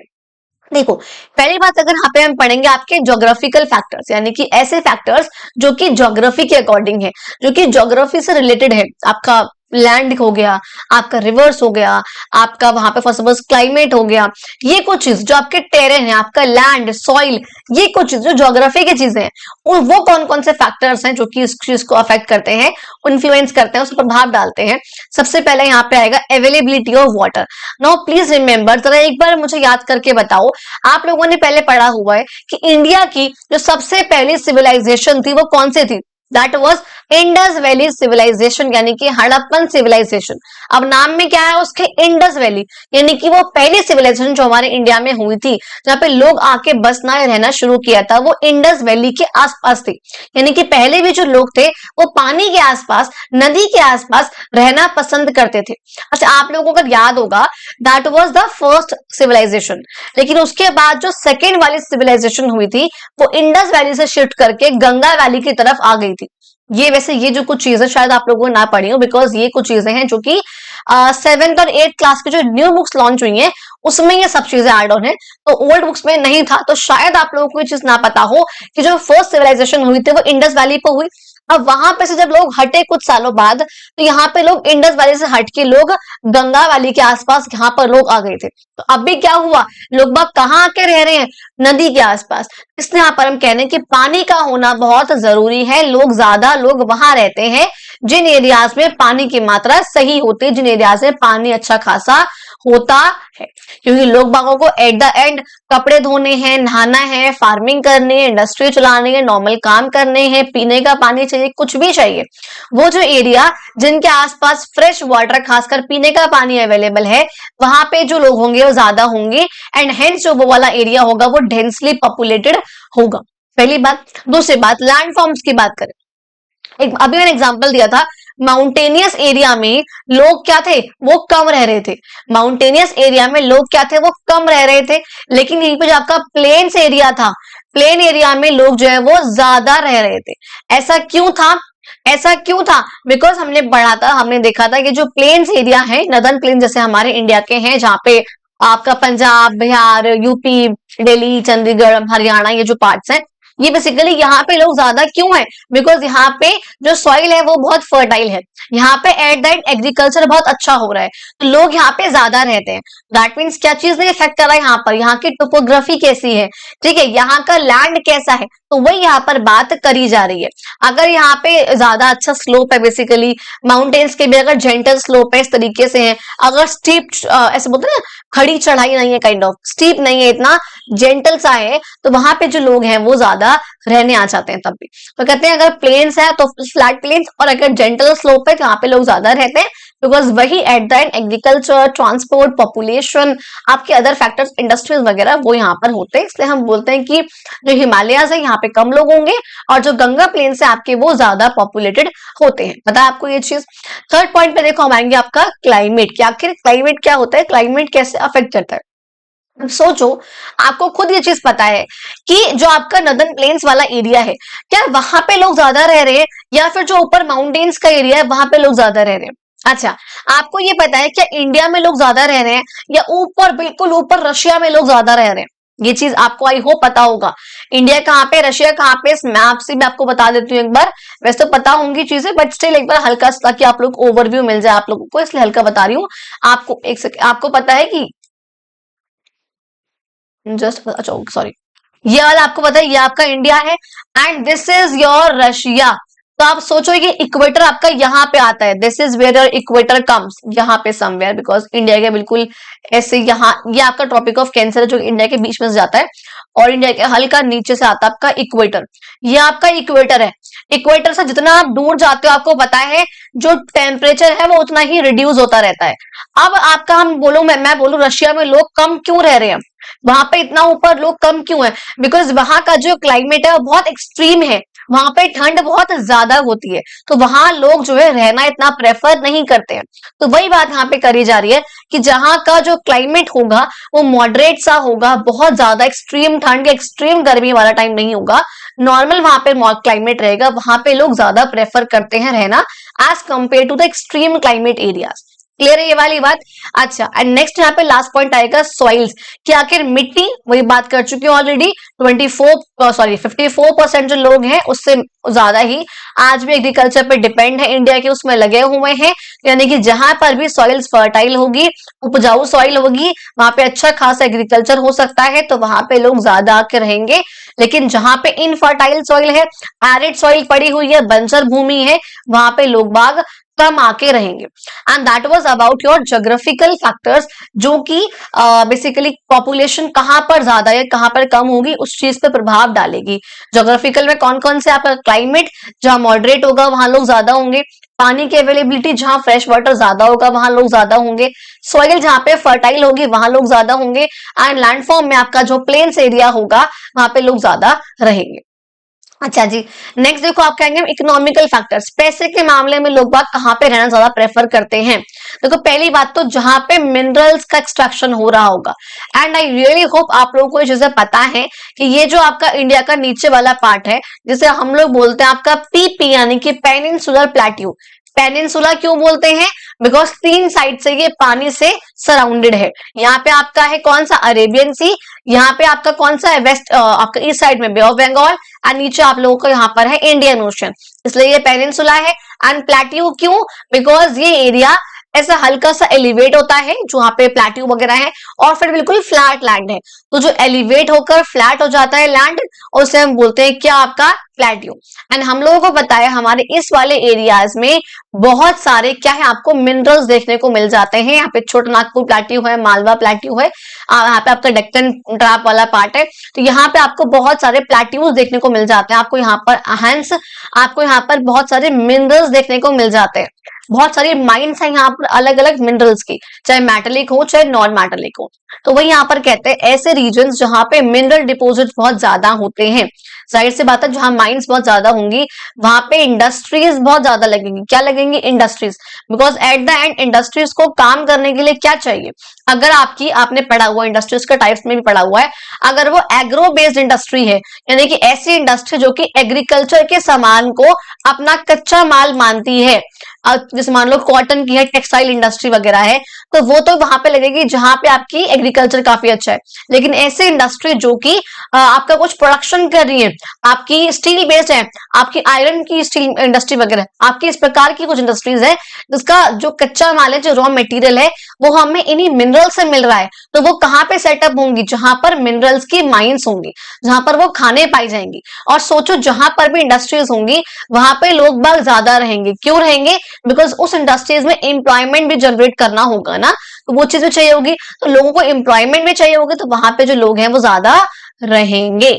Speaker 1: देखो पहली बात अगर यहाँ पे हम पढ़ेंगे आपके ज्योग्राफिकल फैक्टर्स, यानी कि ऐसे फैक्टर्स जो कि ज्योग्राफी के अकॉर्डिंग है, जो कि ज्योग्राफी से रिलेटेड है। आपका लैंड हो गया, आपका रिवर्स हो गया, आपका वहां पे फर्स्ट सपोज क्लाइमेट हो गया, ये कुछ चीज जो आपके टेरेन है, आपका लैंड सॉइल, ये कुछ चीज जो ज्योग्राफी की चीजें हैं, और वो कौन कौन से फैक्टर्स हैं जो कि इस चीज को अफेक्ट करते हैं, इन्फ्लुएंस करते हैं, उस पर प्रभाव डालते हैं। सबसे पहले यहाँ पे आएगा availability of water. Now please remember, जरा एक बार मुझे याद करके बताओ, आप लोगों ने पहले पढ़ा हुआ है कि इंडिया की जो सबसे पहली सिविलाइजेशन थी वो कौन सी थी, that was Indus valley civilization, यानी कि हड़प्पन सिविलाइजेशन। अब नाम में क्या है उसके, इंडस वैली, यानी कि वो पहली सिविलाइजेशन जो हमारे इंडिया में हुई थी, जहाँ पे लोग आके बसना या रहना शुरू किया था, वो इंडस वैली के आसपास थी। यानी कि पहले भी जो लोग थे वो पानी के आसपास, नदी के आसपास रहना पसंद करते थे। अच्छा, आप लोगों को अगर याद होगा, that was the first civilization. लेकिन उसके बाद जो सेकेंड वाली सिविलाइजेशन हुई थी, वो इंडस वैली से शिफ्ट करके गंगा वैली की तरफ आ गई थी। ये वैसे ये जो कुछ चीजें शायद आप लोगों ने ना पढ़ी हो, बिकॉज ये कुछ चीजें हैं जो कि 7th और 8th क्लास की जो न्यू बुक्स लॉन्च हुई हैं उसमें ये सब चीजें ऐड ऑन है, तो ओल्ड बुक्स में नहीं था, तो शायद आप लोगों को ये चीज ना पता हो कि जो फर्स्ट सिविलाइजेशन हुई थी वो इंडस वैली पर हुई। अब वहां पे से जब लोग हटे कुछ सालों बाद, तो यहाँ पे लोग इंडस वैली से हट के लोग गंगा वैली के आसपास यहाँ पर लोग आ गए थे। तो अब भी क्या हुआ, लोग बाग कहाँ आके रह रहे हैं, नदी के आसपास। इसलिए यहाँ पर हम कह रहे हैं कि पानी का होना बहुत जरूरी है। ज्यादा लोग वहां रहते हैं जिन एरियाज में पानी की मात्रा सही होती है, जिन एरियाज में पानी अच्छा खासा होता है, क्योंकि लोग बागों को एट द एंड कपड़े धोने हैं, नहाना है, फार्मिंग करनी है, इंडस्ट्री चलानी है, नॉर्मल काम करने हैं, पीने का पानी चाहिए, कुछ भी चाहिए। वो जो एरिया जिनके आसपास फ्रेश वाटर, खासकर पीने का पानी अवेलेबल है, वहां पे जो लोग होंगे वो ज्यादा होंगे, एंड हेंस जो वो वाला एरिया होगा वो डेंसली पॉपुलेटेड होगा। पहली बात। दूसरी बात, लैंडफॉर्म्स की बात करें, अभी मैंने एग्जांपल दिया था, माउंटेनियस एरिया में लोग क्या थे, वो कम रह रहे थे। माउंटेनियस एरिया में लोग क्या थे, वो कम रह रहे थे। लेकिन यहीं पे जो आपका प्लेन्स एरिया था, प्लेन एरिया में लोग जो है वो ज्यादा रह रहे थे। ऐसा क्यों था, ऐसा क्यों था, बिकॉज हमने पढ़ा था, हमने देखा था कि जो प्लेन्स एरिया है, नदर्न प्लेन जैसे हमारे इंडिया के हैं, जहाँ पे आपका पंजाब, बिहार, यूपी, दिल्ली, चंडीगढ़, हरियाणा, ये जो पार्ट्स हैं, ये बेसिकली यहाँ पे लोग ज्यादा क्यों है, बिकॉज यहाँ पे जो सॉइल है वो बहुत फर्टाइल है, यहाँ पे एट द एंड एग्रीकल्चर बहुत अच्छा हो रहा है, तो लोग यहाँ पे ज्यादा रहते हैं। दैट मीन्स क्या चीज ने इफेक्ट कर रहा है यहाँ पर, यहाँ की टोपोग्राफी कैसी है, ठीक है, यहाँ का लैंड कैसा है, तो वही यहाँ पर बात करी जा रही है। अगर यहाँ पे ज्यादा अच्छा स्लोप है, बेसिकली माउंटेन्स के भी अगर जेंटल स्लोप है, इस तरीके से है, अगर स्टीप ऐसे बोलते हैं ना, खड़ी चढ़ाई नहीं है, काइंड ऑफ स्टीप नहीं है, इतना जेंटल सा है, तो वहां पे जो लोग हैं वो ज्यादा रहने आ जाते हैं। तब भी तो कहते हैं अगर प्लेन्स है तो फ्लैट प्लेन्स, और अगर जेंटल स्लोप है तो यहाँ पे लोग ज्यादा रहते हैं, बिकॉज वही at the end agriculture, transport, population, आपके अदर फैक्टर्स, इंडस्ट्रीज वगैरह वो यहाँ पर होते हैं। इसलिए हम बोलते हैं कि जो हिमालयाज है यहाँ पे कम लोग होंगे, और जो गंगा प्लेन से आपके वो ज्यादा पॉपुलेटेड होते हैं। पता है आपको ये चीज। थर्ड पॉइंट पे देखो हम आएंगे आपका क्लाइमेट, कि आखिर क्लाइमेट क्या होता है, क्लाइमेट कैसे अफेक्ट करता है। सोचो, आपको खुद ये चीज पता है कि जो आपका नदर्न प्लेन्स वाला एरिया है, क्या वहां पे लोग ज्यादा रह रहे हैं, या फिर जो ऊपर माउंटेन्स का एरिया है वहां पे लोग ज्यादा रह रहे हैं। अच्छा, आपको ये पता है क्या इंडिया में लोग ज्यादा रह रहे हैं, या ऊपर बिल्कुल ऊपर रशिया में लोग ज्यादा रह रहे हैं। ये चीज आपको आई होप पता होगा। इंडिया कहाँ पे, रशिया कहाँ पे, इस मैप से भी आपको बता देती हूँ एक बार। वैसे तो पता होंगी चीजें, बट स्टिल एक बार हल्का सा, ताकि आप लोग ओवरव्यू मिल जाए आप लोगों को, इसलिए हल्का बता रही हूँ आपको। एक सेकंड, आपको पता है कि जस्ट, अच्छा सॉरी, ये वाला आपको पता है, ये आपका इंडिया है, and this is your Russia. तो आप सोचो ये इक्वेटर आपका यहाँ पे आता है, this is where your equator comes, यहाँ पे समवेयर, बिकॉज इंडिया के बिल्कुल ऐसे यहाँ, ये आपका ट्रॉपिक ऑफ कैंसर है जो इंडिया के बीच में से जाता है, और इंडिया के हल्का नीचे से आता है आपका इक्वेटर। ये आपका इक्वेटर है। इक्वेटर से जितना आप दूर जाते हो, आपको पता है जो टेम्परेचर है वो उतना ही रिड्यूस होता रहता है। अब आपका हम बोलूं, मैं बोलूं रशिया में लोग कम क्यों रह रहे हैं, वहां पे इतना ऊपर लोग कम क्यों है, बिकॉज वहां का जो क्लाइमेट है वो बहुत एक्सट्रीम है, वहां पे ठंड बहुत ज्यादा होती है, तो वहां लोग जो है रहना इतना प्रेफर नहीं करते हैं। तो वही बात यहाँ पे करी जा रही है कि जहां का जो क्लाइमेट होगा वो मॉडरेट सा होगा, बहुत ज्यादा एक्सट्रीम ठंड या एक्सट्रीम गर्मी वाला टाइम नहीं होगा, नॉर्मल वहां पे क्लाइमेट रहेगा, वहां पे लोग ज्यादा प्रेफर करते हैं रहना as compare to the extreme climate areas. Clear है ये वाली बात। अच्छा, एंड नेक्स्ट यहाँ पे लास्ट पॉइंट आएगा सॉइल्स, कि आखिर मिट्टी, वही बात कर चुकी हूँ ऑलरेडी, 54% जो लोग हैं उससे ज्यादा ही आज भी एग्रीकल्चर पे डिपेंड है इंडिया के, उसमें लगे हुए हैं। यानी कि जहां पर भी सॉइल्स फर्टाइल होगी, उपजाऊ सॉइल होगी, वहां पे अच्छा खासा एग्रीकल्चर हो सकता है, तो वहां पे लोग ज्यादा आके रहेंगे। लेकिन जहां पे इनफर्टाइल सॉइल है, एरिड सॉइल पड़ी हुई है, बंजर भूमि है, वहां पे लोग बाग कम आके रहेंगे। And that was about your geographical factors, जो कि बेसिकली पॉपुलेशन कहाँ पर ज्यादा है कहाँ पर कम होगी उस चीज पे प्रभाव डालेगी। ज्योग्राफिकल में कौन कौन से आपका क्लाइमेट, जहाँ मॉडरेट होगा वहां लोग ज्यादा होंगे, पानी की अवेलेबिलिटी जहां फ्रेश वाटर ज्यादा होगा वहां लोग ज्यादा होंगे, सॉइल जहां पे फर्टाइल होगी वहां लोग ज्यादा होंगे, एंड लैंडफॉर्म में आपका जो प्लेन्स एरिया होगा वहां पे लोग ज्यादा रहेंगे। अच्छा जी, नेक्स्ट देखो आप कहेंगे इकोनॉमिकल फैक्टर्स, पैसे के मामले में लोग बाग कहाँ पे रहना ज्यादा प्रेफर करते हैं। देखो पहली बात तो जहां पे मिनरल्स का एक्सट्रैक्शन हो रहा होगा, एंड आई रियली होप आप लोगों को ये चीजें पता है कि ये जो आपका इंडिया का नीचे वाला पार्ट है जिसे हम लोग बोलते हैं आपका पीपी यानी कि पेनिनसुलर प्लेट्यू। पेनिनसुला क्यों बोलते हैं? बिकॉज 3 साइड से ये पानी से सराउंडेड है। यहाँ पे आपका है कौन सा, अरेबियन सी, यहाँ पे आपका कौन सा है, वेस्ट आपका ईस्ट साइड में बे ऑफ बंगाल, एंड नीचे आप लोगों को यहाँ पर है इंडियन ओशन, इसलिए ये पेनिनसुला है। एंड प्लेट्यू क्यों? बिकॉज ये एरिया ऐसा हल्का सा एलिवेट होता है जो वहां पे प्लेट्यू वगैरह है, और फिर बिल्कुल फ्लैट लैंड है, तो जो एलिवेट होकर फ्लैट हो जाता है लैंड उसे हम बोलते हैं क्या, आपका प्लेट्यू। एंड हम लोगों को पता है हमारे इस वाले एरियाज में बहुत सारे क्या है आपको मिनरल्स देखने को मिल जाते हैं। यहाँ पे छोटा नागपुर प्लेट्यू है, मालवा प्लेट्यू है, यहाँ पे आपका डेक्कन ट्रैप वाला पार्ट है, तो यहाँ पे आपको बहुत सारे प्लेट्यूज देखने को मिल जाते हैं। आपको यहाँ पर हैंस, आपको यहाँ पर बहुत सारे मिनरल्स देखने को मिल जाते हैं, बहुत सारी माइंस है यहाँ पर अलग अलग मिनरल्स की, चाहे मेटेलिक हो चाहे नॉन मेटेलिक हो। तो वही यहाँ पर कहते हैं ऐसे रीजन्स जहां पे मिनरल डिपॉजिट बहुत ज्यादा होते हैं, जाहिर सी बात है जहां माइंस बहुत ज्यादा होंगी वहां पे इंडस्ट्रीज बहुत ज्यादा लगेंगी। क्या लगेंगी? Industries. Because at the end industries को काम करने के लिए क्या चाहिए, अगर आपने पढ़ा हुआ इंडस्ट्रीज के टाइप्स में भी पढ़ा हुआ है, अगर वो एग्रो बेस्ड इंडस्ट्री है यानी कि ऐसी इंडस्ट्री जो कि एग्रीकल्चर के सामान को अपना कच्चा माल मानती है, जैसे मान लो कॉटन की है, टेक्सटाइल इंडस्ट्री वगैरह है, तो वो तो वहां पे लगेगी जहां पे आपकी एग्रीकल्चर काफी अच्छा है। लेकिन ऐसे इंडस्ट्री जो कि आपका कुछ प्रोडक्शन कर रही है, आपकी स्टील बेस्ड है, आपकी आयरन की स्टील इंडस्ट्री वगैरह, आपकी इस प्रकार की कुछ इंडस्ट्रीज है जिसका जो कच्चा माल है, जो रॉ मटेरियल है वो हमें इन्हीं मिनरल से मिल रहा है, तो वो कहाँ पे सेटअप होंगी? जहां पर मिनरल्स की माइंस होंगी, जहां पर वो खाने पाई जाएंगी। और सोचो जहां पर भी इंडस्ट्रीज होंगी वहां पे लोग बाग ज्यादा रहेंगे। क्यों रहेंगे? बिकॉज उस इंडस्ट्रीज में एम्प्लॉयमेंट भी जनरेट करना होगा ना, तो वो चीज भी चाहिए होगी, तो लोगों को एम्प्लॉयमेंट भी चाहिए होगी, तो वहां पे जो लोग हैं वो ज्यादा रहेंगे।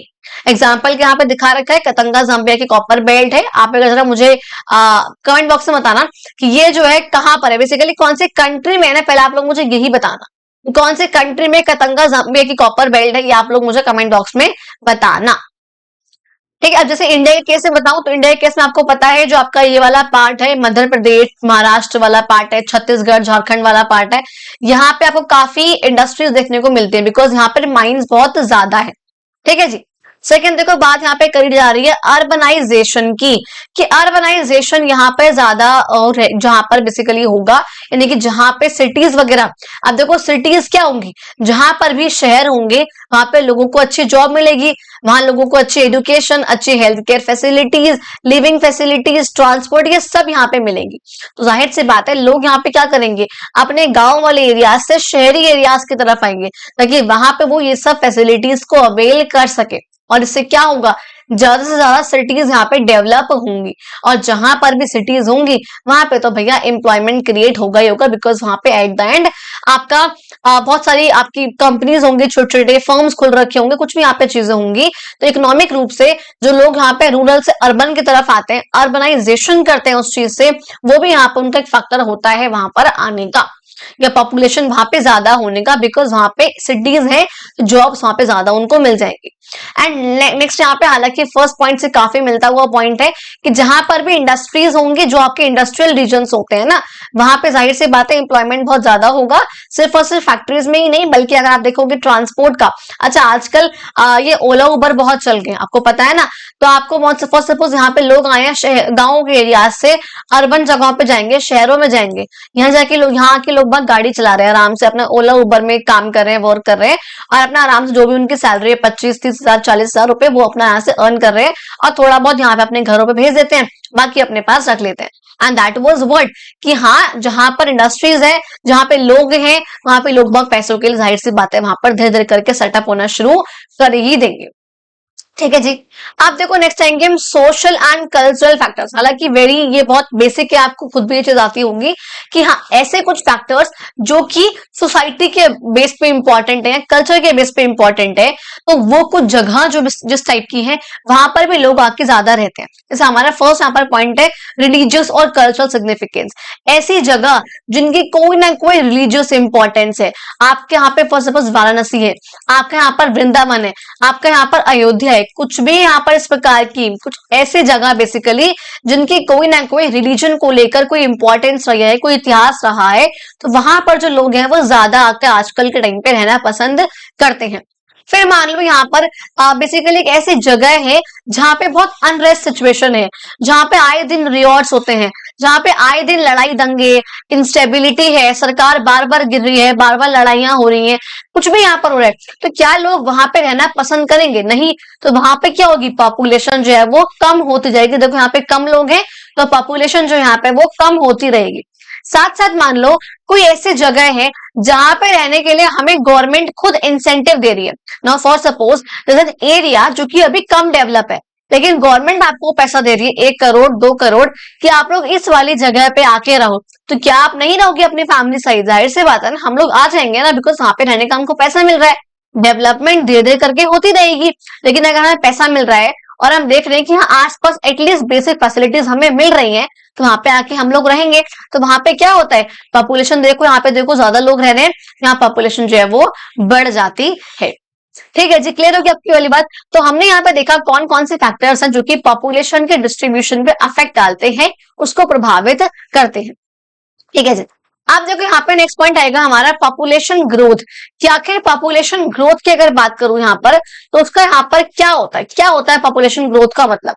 Speaker 1: एग्जाम्पल के यहाँ पे दिखा रखा है कतंगा जाम्बिया की कॉपर बेल्ट है। आप अगर जरा मुझे कमेंट बॉक्स में बताना कि ये जो है कहाँ पर है, बेसिकली कौन से कंट्री में है ना, पहले आप लोग मुझे यही बताना कौन से कंट्री में कतंगा जाम्बिया की कॉपर बेल्ट है, ये आप लोग मुझे कमेंट बॉक्स में बताना। ठीक है, अब जैसे इंडिया के केस में बताऊं तो इंडिया के केस में आपको पता है जो आपका ये वाला पार्ट है, मध्य प्रदेश महाराष्ट्र वाला पार्ट है, छत्तीसगढ़ झारखंड वाला पार्ट है, यहाँ पे आपको काफी इंडस्ट्रीज देखने को मिलती है बिकॉज यहाँ पर माइंस बहुत ज्यादा है। ठीक है जी। सेकंड देखो बात यहाँ पे करी जा रही है अर्बनाइजेशन की, कि अर्बनाइजेशन यहाँ पे ज्यादा और जहां पर बेसिकली होगा यानी कि जहां पे सिटीज वगैरह, अब देखो सिटीज क्या होंगी, जहां पर भी शहर होंगे वहां पे लोगों को अच्छी जॉब मिलेगी, वहां लोगों को अच्छी एजुकेशन, अच्छी health care facilities, living facilities, transport, ये सब यहाँ पे मिलेंगी। तो जाहिर सी बात है लोग यहाँ पे क्या करेंगे, अपने गांव वाले एरियाज से शहरी एरियाज की तरफ आएंगे ताकि वहां पे वो ये सब फैसिलिटीज को अवेल कर सके, और इससे क्या होगा, ज्यादा से ज्यादा सिटीज यहाँ पे डेवलप होंगी, और जहां पर भी सिटीज होंगी वहां पे तो भैया एम्प्लॉयमेंट क्रिएट होगा ही होगा, बिकॉज वहां पे एट द एंड आपका बहुत सारी आपकी कंपनीज होंगी, छोटे छोटे फर्म्स खुल रखे होंगे, कुछ भी यहाँ पे चीजें होंगी। तो इकोनॉमिक रूप से जो लोग यहाँ पे रूरल से अर्बन की तरफ आते हैं, अर्बनाइजेशन करते हैं उस चीज से, वो भी यहाँ पे उनका एक फैक्टर होता है वहां पर आने का, या पॉपुलेशन वहां पे ज्यादा होने का, बिकॉज वहां पे सिटीज है, जॉब्स वहां पे ज्यादा उनको मिल जाएंगी। एंड नेक्स्ट यहाँ पे हालांकि फर्स्ट पॉइंट से काफी मिलता हुआ पॉइंट है कि जहां पर भी इंडस्ट्रीज होंगी, जो आपके इंडस्ट्रियल रीजन्स होते हैं ना, वहां पे जाहिर सी बात है एम्प्लॉयमेंट बहुत ज्यादा होगा, सिर्फ और सिर्फ फैक्ट्रीज में ही नहीं बल्कि अगर आप देखोगे ट्रांसपोर्ट का, अच्छा आजकल ये ओला उबर बहुत चल गए, आपको पता है ना, तो आपको सपोज यहाँ पे लोग आए हैं गाँव के एरिया से अर्बन जगहों पे जाएंगे, शहरों में जाएंगे, यहाँ जाके लोग, यहाँ के लोग गाड़ी चला रहे हैं, आराम से अपना ओला उबर में काम कर रहे हैं, वर्क कर रहे हैं, और अपना आराम से जो भी उनकी सैलरी है 25-30,000 40,000 रुपए वो अपना यहाँ से अर्न कर रहे हैं, और थोड़ा बहुत यहाँ पे अपने घरों पे भेज देते हैं, बाकी अपने पास रख लेते हैं। एंड दैट वाज व्हाट, कि हाँ जहां पर इंडस्ट्रीज है, जहां पे लोग हैं, वहां पे लोग बहुत पैसों के लिए जाहिर सी बात है वहां पर धीरे धीरे करके सेटअप होना शुरू कर ही देंगे। ठीक है जी। आप देखो नेक्स्ट आएंगे हम सोशल एंड कल्चरल फैक्टर्स। हालांकि ये बहुत बेसिक है, आपको खुद भी ये चीज आती होंगी कि हाँ ऐसे कुछ फैक्टर्स जो कि सोसाइटी के बेस पे इंपॉर्टेंट है, कल्चर के बेस पे इंपॉर्टेंट है, तो वो कुछ जगह जो जिस टाइप की है वहां पर भी लोग आके ज्यादा रहते हैं। जैसे हमारा फर्स्ट यहाँ पर पॉइंट है रिलीजियस और कल्चरल सिग्निफिकेंस। ऐसी जगह जिनकी कोई ना कोई रिलीजियस इंपॉर्टेंस है। आपके यहाँ पे फर्स्ट सपोज वाराणसी है, आपके यहाँ पर वृंदावन है, आपका यहाँ पर अयोध्या है, कुछ भी यहाँ पर इस प्रकार की कुछ ऐसी जगह बेसिकली जिनकी कोई ना कोई रिलीजन को लेकर कोई इंपॉर्टेंस रहा है, कोई इतिहास रहा है, तो वहां पर जो लोग हैं वो ज्यादा आकर आजकल के टाइम पे रहना पसंद करते हैं। फिर मान लो यहाँ पर बेसिकली एक ऐसी जगह है जहां पे बहुत अनरेस्ट सिचुएशन है, जहां पे आए दिन रिवॉर्ड्स होते हैं, जहां पे आए दिन लड़ाई दंगे, इंस्टेबिलिटी है, सरकार बार बार गिर रही है, बार बार लड़ाइयां हो रही हैं, कुछ भी यहाँ पर हो रहा है, तो क्या लोग वहां पे रहना पसंद करेंगे? नहीं। तो वहां पे क्या होगी, पॉपुलेशन जो है वो कम होती जाएगी। देखो यहाँ पे कम लोग हैं तो पॉपुलेशन जो यहाँ पे वो कम होती रहेगी। साथ साथ मान लो कोई ऐसी जगह है जहां पे रहने के लिए हमें गवर्नमेंट खुद इंसेंटिव दे रही है। नाउ फॉर सपोज एरिया जो कि अभी कम डेवलप है, लेकिन गवर्नमेंट आपको पैसा दे रही है 1 करोड़ 2 करोड़ कि आप लोग इस वाली जगह पे आके रहो, तो क्या आप नहीं रहोगे अपनी फैमिली सहित? जाहिर सी बात है ना, हम लोग आ जाएंगे ना, बिकॉज वहां पे रहने का हमको पैसा मिल रहा है। डेवलपमेंट धीरे धीरे करके होती रहेगी, लेकिन अगर हमें पैसा मिल रहा है और हम देख रहे हैं कि हाँ आसपास एटलीस्ट बेसिक फैसिलिटीज हमें मिल रही हैं, तो वहां पे आके हम लोग रहेंगे। तो वहां पे क्या होता है, पॉपुलेशन देखो यहाँ पे देखो ज्यादा लोग रह रहे हैं, यहाँ पॉपुलेशन जो है वो बढ़ जाती है। ठीक है जी, क्लियर हो गया आपकी वाली बात? तो हमने यहाँ पे देखा कौन कौन से फैक्टर्स हैं जो कि पॉपुलेशन के डिस्ट्रीब्यूशन पे अफेक्ट डालते हैं, उसको प्रभावित करते हैं। ठीक है जी। आप देखो यहाँ पे नेक्स्ट पॉइंट आएगा हमारा पॉपुलेशन ग्रोथ। कि आखिर पॉपुलेशन ग्रोथ की अगर बात करूं यहाँ पर, तो उसका यहाँ पर क्या होता है, क्या होता है पॉपुलेशन ग्रोथ का मतलब?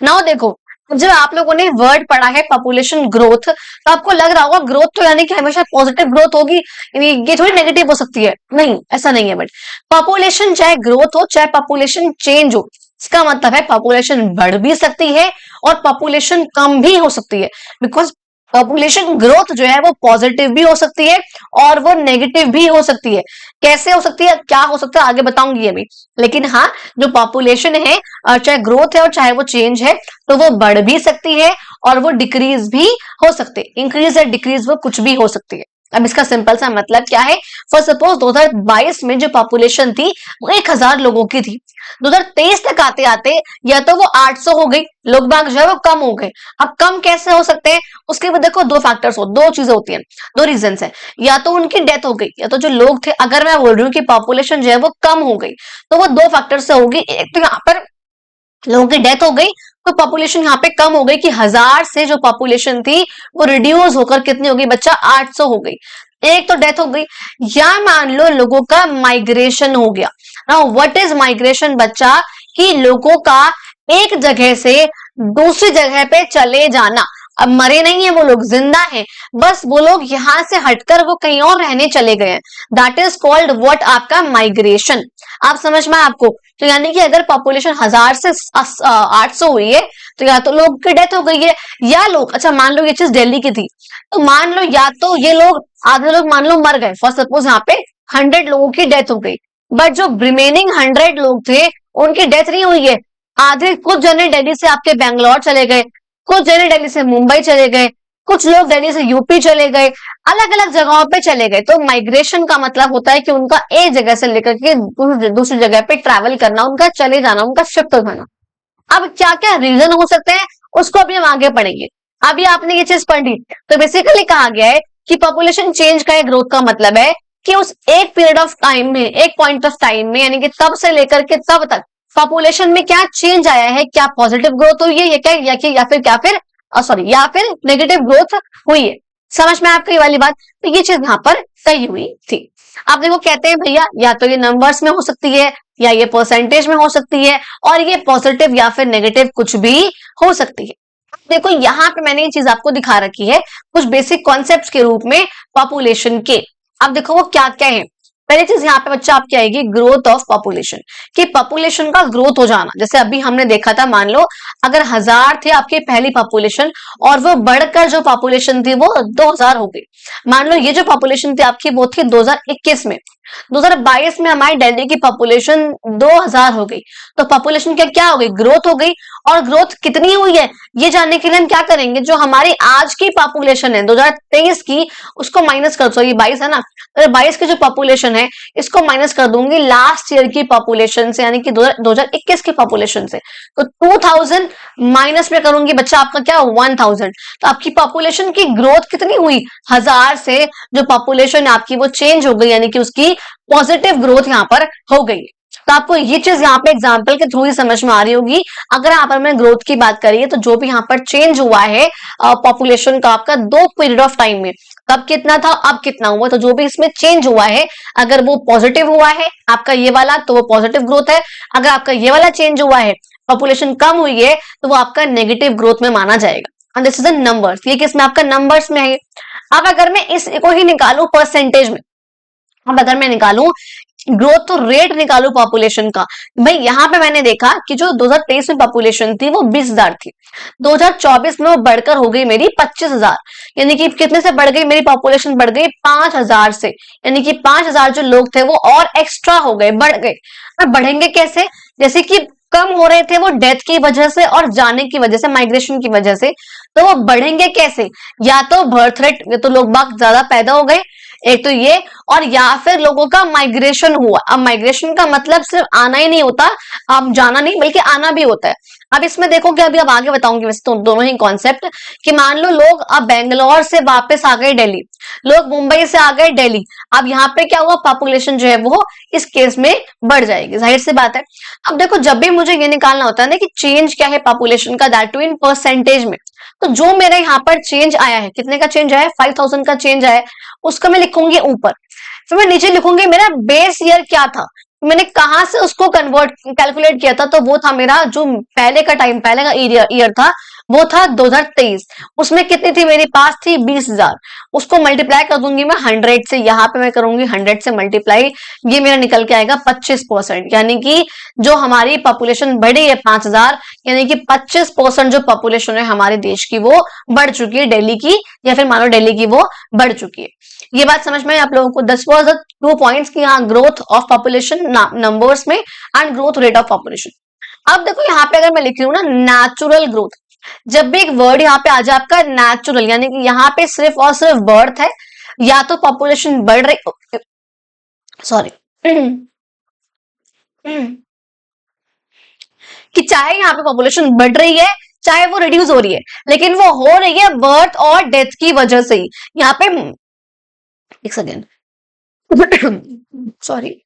Speaker 1: नाउ देखो, जब आप लोगों ने वर्ड पढ़ा है पॉपुलेशन ग्रोथ, तो आपको लग रहा होगा ग्रोथ तो यानी कि हमेशा पॉजिटिव ग्रोथ होगी, यानी ये थोड़ी नेगेटिव हो सकती है। नहीं, ऐसा नहीं है। बट पॉपुलेशन चाहे ग्रोथ हो चाहे पॉपुलेशन चेंज हो, इसका मतलब है पॉपुलेशन बढ़ भी सकती है और पॉपुलेशन कम भी हो सकती है। बिकॉज पॉपुलेशन ग्रोथ जो है वो पॉजिटिव भी हो सकती है और वो नेगेटिव भी हो सकती है। कैसे हो सकती है, क्या हो सकता है, आगे बताऊंगी अभी। लेकिन हाँ, जो पॉपुलेशन है चाहे ग्रोथ है और चाहे वो चेंज है, तो वो बढ़ भी सकती है और वो डिक्रीज भी हो सकती है। इंक्रीज या डिक्रीज वो कुछ भी हो सकती है। अब इसका सिंपल सा मतलब क्या है, फॉर सपोज 2022 में जो पॉपुलेशन थी वो 1000 लोगों की थी, 2023 तक आते आते या तो वो 800 हो गई, लोग बाग जो है वो कम हो गए। अब कम कैसे हो सकते हैं, उसके बाद देखो दो फैक्टर्स हो, दो चीजें होती हैं, दो रीजन है। या तो उनकी डेथ हो गई, या तो जो लोग थे, अगर मैं बोल रही हूँ कि पॉपुलेशन जो है वो कम हो गई, तो वो दो फैक्टर से होगी। एक तो यहाँ पर लोगों की डेथ हो गई, तो पॉपुलेशन यहाँ पे कम हो गई कि 1000 से जो पॉपुलेशन थी वो रिड्यूस होकर कितनी हो गई बच्चा, 800 हो गई। एक तो डेथ हो गई, या मान लो लोगों का माइग्रेशन हो गया। नाउ व्हाट इज माइग्रेशन बच्चा, कि लोगों का एक जगह से दूसरी जगह पे चले जाना। अब मरे नहीं है वो लोग, जिंदा है, बस वो लोग यहां से हटकर वो कहीं और रहने चले गए हैं। दैट इज कॉल्ड व्हाट, आपका माइग्रेशन। आप समझ में आपको? तो यानी कि अगर पॉपुलेशन 1000 से 800 हुई है, तो या तो लोग की डेथ हो गई है, या लोग, अच्छा मान लो ये चीज दिल्ली की थी, तो मान लो या तो ये लोग, आधे लोग मान लो मर गए, फॉर सपोज यहाँ पे 100 लोगों की डेथ हो गई, बट जो रिमेनिंग 100 लोग थे उनकी डेथ नहीं हुई है। आधे, कुछ जने दिल्ली से आपके बैंगलोर चले गए, कुछ जने दिल्ली से मुंबई चले गए, कुछ लोग दिल्ली से यूपी चले गए, अलग अलग जगहों पे चले गए। तो माइग्रेशन का मतलब होता है कि उनका एक जगह से लेकर के दूसरी जगह पे ट्रैवल करना, उनका चले जाना, उनका शिफ्ट होना। अब क्या क्या रीजन हो सकते हैं उसको अभी हम आगे पढ़ेंगे। अभी आपने ये चीज पढ़ी, तो बेसिकली कहा गया है कि पॉपुलेशन चेंज का ग्रोथ का मतलब है कि उस एक पीरियड ऑफ टाइम में, एक पॉइंट ऑफ टाइम में, यानी कि तब से लेकर के तब तक पॉपुलेशन में क्या चेंज आया है, क्या पॉजिटिव ग्रोथ हुई है, या फिर नेगेटिव ग्रोथ हुई है। समझ में आपको ये वाली बात? तो ये चीज यहाँ पर सही हुई थी। आप देखो कहते हैं भैया या तो ये नंबर्स में हो सकती है या ये परसेंटेज में हो सकती है, और ये पॉजिटिव या फिर नेगेटिव कुछ भी हो सकती है। देखो यहाँ पे मैंने ये चीज आपको दिखा रखी है कुछ बेसिक कॉन्सेप्ट्स के रूप में पॉपुलेशन के। अब देखो वो क्या क्या है। पहली चीज यहाँ पे बच्चा आपकी आएगी ग्रोथ ऑफ पॉपुलेशन, कि पॉपुलेशन का ग्रोथ हो जाना। जैसे अभी हमने देखा था, मान लो अगर 1000 थे आपकी पहली पॉपुलेशन और वो बढ़कर जो पॉपुलेशन थी वो 2000 हो गई। मान लो ये जो पॉपुलेशन थी आपकी वो थी 2021 में, 2022 में हमारी दिल्ली की पॉपुलेशन 2000 हो गई, तो पॉपुलेशन क्या हो गई, ग्रोथ हो गई। और ग्रोथ कितनी हुई है ये जानने के लिए हम क्या करेंगे, जो हमारी आज की पॉपुलेशन है 2023 की, उसको माइनस कर दो, ये 22 है ना, तो 22 की जो पॉपुलेशन है इसको माइनस कर दूंगी लास्ट ईयर की पॉपुलेशन से, यानी कि 2021 की पॉपुलेशन से। तो 2000 माइनस में करूंगी बच्चा आपका क्या, 1000। तो आपकी पॉपुलेशन की ग्रोथ कितनी हुई, 1000 से जो पॉपुलेशन आपकी वो चेंज हो गई, यानी कि उसकी पॉजिटिव ग्रोथ यहाँ पर हो गई। तो आपको ये चीज यहाँ पे एग्जाम्पल के थ्रू ही समझ में आ रही होगी। अगर यहाँ पर मैं ग्रोथ की बात करिए तो जो भी यहाँ पर चेंज हुआ है पॉपुलेशन का आपका 2 पीरियड ऑफ टाइम में, तब कितना था अब कितना हुआ, तो जो भी इसमें चेंज हुआ है अगर वो पॉजिटिव हुआ है आपका ये वाला, तो वो पॉजिटिव ग्रोथ है। अगर आपका ये वाला चेंज हुआ है, पॉपुलेशन कम हुई है, तो वो आपका नेगेटिव ग्रोथ में माना जाएगा। And this is the numbers, ये किसमें आपका नंबर्स में है। अब अगर मैं इसको ही निकालू परसेंटेज में, अब अगर मैं निकालू ग्रोथ रेट निकालू पॉपुलेशन का, भाई यहाँ पे मैंने देखा कि जो 2023 में पॉपुलेशन थी वो 20,000 थी, 2024 में वो बढ़कर हो गई मेरी 25,000, यानी कि कितने से बढ़ गई मेरी पॉपुलेशन, बढ़ गई 5,000 से, यानी कि 5,000 जो लोग थे वो और एक्स्ट्रा हो गए, बढ़ गए। और बढ़ेंगे कैसे, जैसे कि कम हो रहे थे वो डेथ की वजह से और जाने की वजह से, माइग्रेशन की वजह से, तो वो बढ़ेंगे कैसे, या तो बर्थ रेट, तो लोग बाग ज्यादा पैदा हो गए, एक तो ये, और या फिर लोगों का माइग्रेशन हुआ। अब माइग्रेशन का मतलब सिर्फ आना ही नहीं होता, अब जाना नहीं बल्कि आना भी होता है। अब इसमें देखो कि अभी अब आगे बताऊंगी वैसे तो दोनों ही कॉन्सेप्ट, कि मान लो लोग अब बेंगलोर से वापस आ गए दिल्ली, लोग मुंबई से आ गए दिल्ली, अब यहाँ पे क्या हुआ, पॉपुलेशन जो है वो इस केस में बढ़ जाएगी, जाहिर सी बात है। अब देखो जब भी मुझे ये निकालना होता है ना कि चेंज क्या है पॉपुलेशन का, दैट टू इन परसेंटेज में, तो जो मेरे यहाँ पर चेंज आया है, कितने का चेंज आया है, 5000 का चेंज आया है, उसको मैं लिखूंगी ऊपर, फिर मैं नीचे लिखूंगी मेरा बेस ईयर क्या था, मैंने कहां से उसको कन्वर्ट कैलकुलेट किया था, तो वो था मेरा जो पहले का टाइम, पहले का ईयर था वो था 2023, उसमें कितनी थी मेरे पास थी 20,000, उसको मल्टीप्लाई कर दूंगी मैं 100 से, यहाँ पे मैं करूंगी 100 से मल्टीप्लाई, ये मेरा निकल के आएगा 25%, यानी कि जो हमारी पॉपुलेशन बढ़ी है 5,000, यानी कि 25% जो पॉपुलेशन है हमारे देश की वो बढ़ चुकी है, दिल्ली की, या फिर मानो दिल्ली की वो बढ़ चुकी है। ये बात समझ में आप लोगों को, 10 वाज द 2 पॉइंट्स की यहाँ ग्रोथ ऑफ पॉपुलेशन नंबर्स में and growth rate of population. अब देखो यहाँ पे अगर मैं लिख रही हूँ ना नेचुरल ग्रोथ, जब भी एक वर्ड यहाँ पे आ जाए आपका नेचुरल, यानी कि यहाँ पे सिर्फ और सिर्फ बर्थ है, या तो पॉपुलेशन बढ़ रही, सॉरी कि चाहे यहाँ पे पॉपुलेशन बढ़ रही है चाहे वो रिड्यूस हो रही है, लेकिन वो हो रही है बर्थ और डेथ की वजह से ही। यहाँ पे एक सेकेंड सॉरी,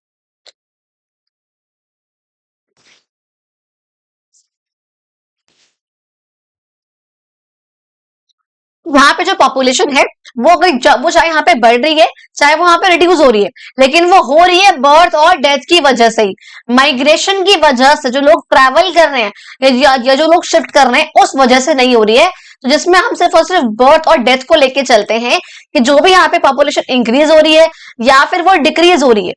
Speaker 1: वहां पे जो पॉपुलेशन है वो अगर वो चाहे यहाँ पे बढ़ रही है चाहे वो वहां पे रिड्यूस हो रही है, लेकिन वो हो रही है बर्थ और डेथ की वजह से ही, माइग्रेशन की वजह से, जो लोग ट्रैवल कर रहे हैं या जो लोग शिफ्ट कर रहे हैं उस वजह से नहीं हो रही है। तो जिसमें हम सिर्फ और सिर्फ बर्थ और डेथ को लेके चलते हैं कि जो भी यहाँ पे पॉपुलेशन इंक्रीज हो रही है या फिर वो डिक्रीज हो रही है,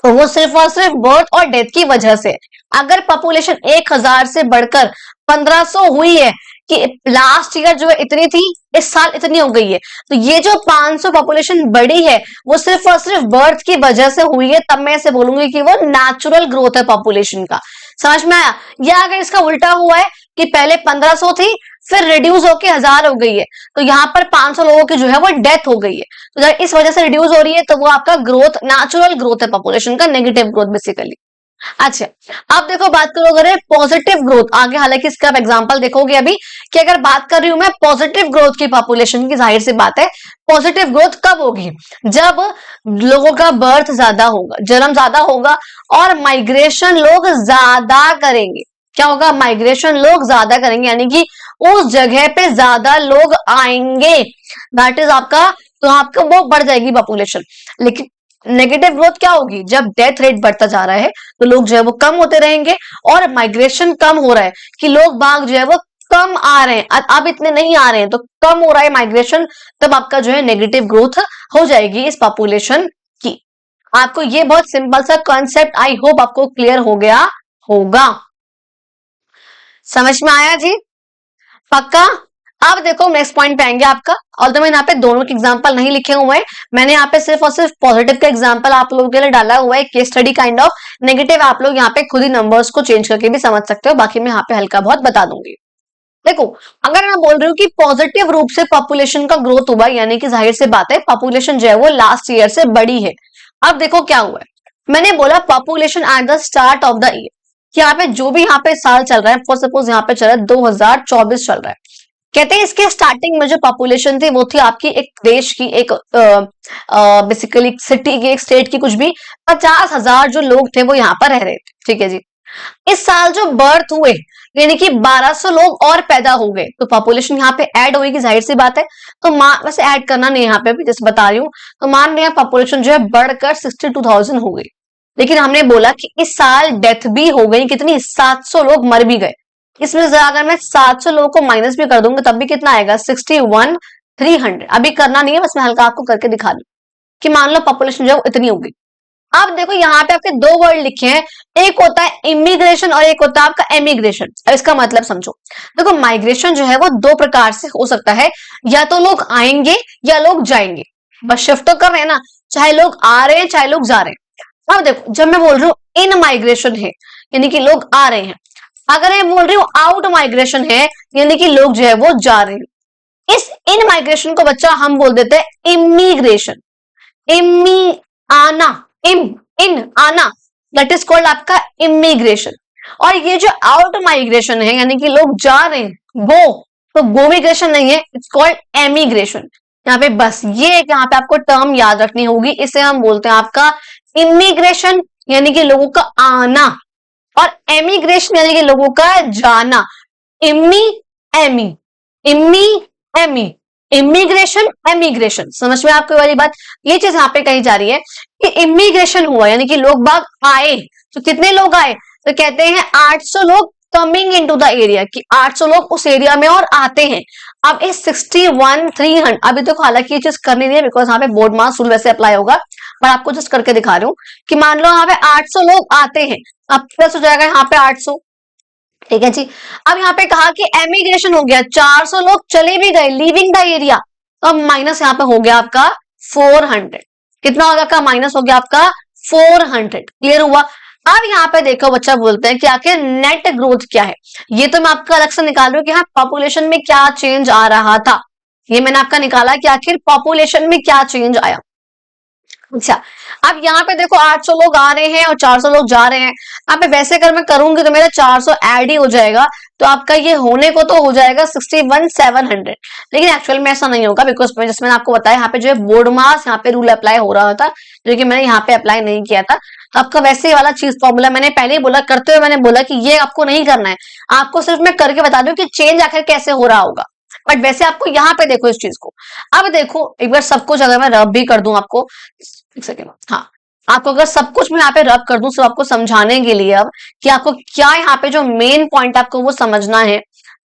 Speaker 1: तो वो सिर्फ और सिर्फ बर्थ और डेथ की वजह से। अगर पॉपुलेशन 1000 से बढ़कर 1500 हुई है, कि लास्ट ईयर जो है इतनी थी, इस साल इतनी हो गई है, तो ये जो 500 पॉपुलेशन बढ़ी है वो सिर्फ और सिर्फ बर्थ की वजह से हुई है, तब मैं इसे बोलूंगी कि वो नेचुरल ग्रोथ है पॉपुलेशन का। समझ में आया? या अगर इसका उल्टा हुआ है कि पहले 1500 थी फिर रिड्यूस होके 1000 हो गई है, तो यहाँ पर 500 लोगों की जो है वो डेथ हो गई है, तो अगर इस वजह से रिड्यूस हो रही है तो वो आपका ग्रोथ नेचुरल ग्रोथ है पॉपुलेशन का, नेगेटिव ग्रोथ बेसिकली। अच्छा, अब देखो बात करो अगर पॉजिटिव ग्रोथ, आगे हालांकि इसका आप एग्जांपल देखोगे अभी, कि अगर बात कर रही हूं मैं पॉजिटिव ग्रोथ की पॉपुलेशन की, जाहिर सी बात है पॉजिटिव ग्रोथ कब होगी, जब लोगों का बर्थ ज्यादा होगा, जन्म ज्यादा होगा, और माइग्रेशन लोग ज्यादा करेंगे। क्या होगा? माइग्रेशन लोग ज्यादा करेंगे, यानी कि उस जगह पे ज्यादा लोग आएंगे, दैट इज आपका, तो आपका वो बढ़ जाएगी पॉपुलेशन। लेकिन नेगेटिव ग्रोथ क्या होगी? जब डेथ रेट बढ़ता जा रहा है तो लोग जो है वो कम होते रहेंगे, और माइग्रेशन कम हो रहा है कि लोग बाग जो है वो कम आ रहे हैं, अब इतने नहीं आ रहे हैं, तो कम हो रहा है माइग्रेशन, तब आपका जो है नेगेटिव ग्रोथ हो जाएगी इस पॉपुलेशन की। आपको ये बहुत सिंपल सा कॉन्सेप्ट आई होप आपको क्लियर हो गया होगा। समझ में आया जी? पक्का? अब देखो नेक्स्ट पॉइंट पे आएंगे आपका, और मैंने यहाँ पे दोनों के एग्जांपल नहीं लिखे हुए हैं, मैंने यहाँ पे सिर्फ और सिर्फ पॉजिटिव का एग्जांपल आप लोगों के लिए डाला हुआ है, case study kind of. Negative आप लोग यहाँ पे खुद ही नंबर्स को चेंज करके भी समझ सकते हो, बाकी मैं यहाँ पे हल्का बहुत बता दूंगी। देखो अगर मैं बोल रही हूँ कि पॉजिटिव रूप से पॉपुलेशन का ग्रोथ हुआ, यानी कि जाहिर सी बात है पॉपुलेशन जो है वो लास्ट ईयर से बड़ी है। अब देखो क्या हुआ है, मैंने बोला population at the start of the year, यहाँ पे जो भी यहाँ पे साल चल रहा है, फॉर सपोज यहाँ पे चल रहा है 2024 चल रहा है, कहते हैं इसके स्टार्टिंग में जो पॉपुलेशन थी वो थी आपकी एक देश की, एक बेसिकली सिटी की, एक स्टेट की, कुछ भी 50,000 जो लोग थे वो यहाँ पर रह रहे थे। ठीक है जी, इस साल जो बर्थ हुए यानी कि 1200 लोग और पैदा हो गए, तो पॉपुलेशन यहाँ पे ऐड होगी, जाहिर सी बात है। तो वैसे ऐड करना नहीं यहाँ पे भी जैसे बता रही हूँ, तो मान रहे हैं पॉपुलेशन जो है बढ़कर 62,000 हो गई। लेकिन हमने बोला कि इस साल डेथ भी हो गई, कितनी, 700 लोग मर भी गए। इसमें से अगर मैं 700 लोगों को माइनस भी कर दूंगा तब भी कितना आएगा, 61,300। अभी करना नहीं है, बस मैं हल्का आपको करके दिखा दूं कि मान लो पॉपुलेशन जो है इतनी होगी। अब देखो यहाँ पे आपके दो वर्ड लिखे हैं, एक होता है इमिग्रेशन और एक होता है आपका एमिग्रेशन। अब इसका मतलब समझो, देखो माइग्रेशन जो है वो दो प्रकार से हो सकता है, या तो लोग आएंगे या लोग जाएंगे, बस शिफ्ट तो कर रहे हैं ना, चाहे लोग आ रहे हैं चाहे लोग जा रहे हैं। अब देखो जब मैं बोल रही हूँ इन माइग्रेशन है यानी कि लोग आ रहे हैं, अगर मैं बोल रही हूँ आउट माइग्रेशन है यानी कि लोग जो है वो जा रहे हैं। इस इन माइग्रेशन को बच्चा हम बोल देते हैं इमिग्रेशन, इमी आना, इन आना, दैट इज कॉल्ड आपका इमिग्रेशन। और ये जो आउट माइग्रेशन है यानी कि लोग जा रहे हैं गो मिग्रेशन नहीं है, इट्स कॉल्ड एमिग्रेशन। यहाँ पे बस ये यहाँ पे आपको टर्म याद रखनी होगी, इसे हम बोलते हैं आपका इमिग्रेशन यानी कि लोगों का आना, और एमिग्रेशन यानी कि लोगों का जाना। इमी एमी, इमी एमी, इमिग्रेशन एमिग्रेशन। समझ में आपको वाली बात, ये चीज यहाँ पे कही जा रही है कि इमिग्रेशन हुआ यानी कि लोग बाग आए। तो कितने लोग आए, तो कहते हैं 800 लोग कमिंग इनटू द एरिया, कि 800 लोग उस एरिया में और आते हैं। अब इस 61,300 अभी तो हालांकि ये चीज करनी नहीं है बिकॉज यहाँ पे बोर्ड मार्क्स रूल वैसे अप्लाई होगा, पर आपको जस्ट करके दिखा रही हूँ कि मान लो यहाँ पे 800 लोग आते हैं, अब प्लस हो जाएगा यहाँ पे 800। ठीक है जी, अब यहाँ पे कहा कि एमिग्रेशन हो गया, 400 लोग चले भी गए लीविंग द एरिया, तो अब माइनस यहाँ पे हो गया आपका 400। कितना हो गया आपका, माइनस हो गया आपका 400। क्लियर हुआ। अब यहाँ पे देखो बच्चा बोलते हैं कि आखिर नेट ग्रोथ क्या है, ये तो मैं आपका अलग से निकाल रही हूँ कि हाँ पॉपुलेशन में क्या चेंज आ रहा था, ये मैंने आपका निकाला कि आखिर पॉपुलेशन में क्या चेंज आया। अच्छा, अब यहाँ पे देखो 800 लोग आ रहे हैं और 400 लोग जा रहे हैं, यहाँ पे वैसे अगर मैं करूंगी तो मेरा 400 ऐड ही हो जाएगा, तो आपका ये होने को तो हो जाएगा 61,700। लेकिन एक्चुअल में ऐसा नहीं होगा बिकॉज जैसे मैंने आपको बताया यहाँ पे जो है बोर्ड मास यहाँ पे रूल अप्लाई हो रहा था, जो कि मैंने यहाँ पे अप्लाई नहीं किया था। आपका वैसे ही वाला चीज फॉर्मूला मैंने पहले ही बोला, करते हुए मैंने बोला कि ये आपको नहीं करना है, आपको सिर्फ मैं करके बता दूं कि चेंज आखिर कैसे हो रहा होगा। बट वैसे आपको यहाँ पे देखो इस चीज को, अब देखो एक बार सब कुछ अगर मैं रब भी कर दूं आपको, एक सेकेंड, हाँ आपको अगर सब कुछ मैं यहाँ पे रब कर दूं सब आपको समझाने के लिए, अब कि आपको क्या यहाँ पे जो मेन पॉइंट आपको वो समझना है,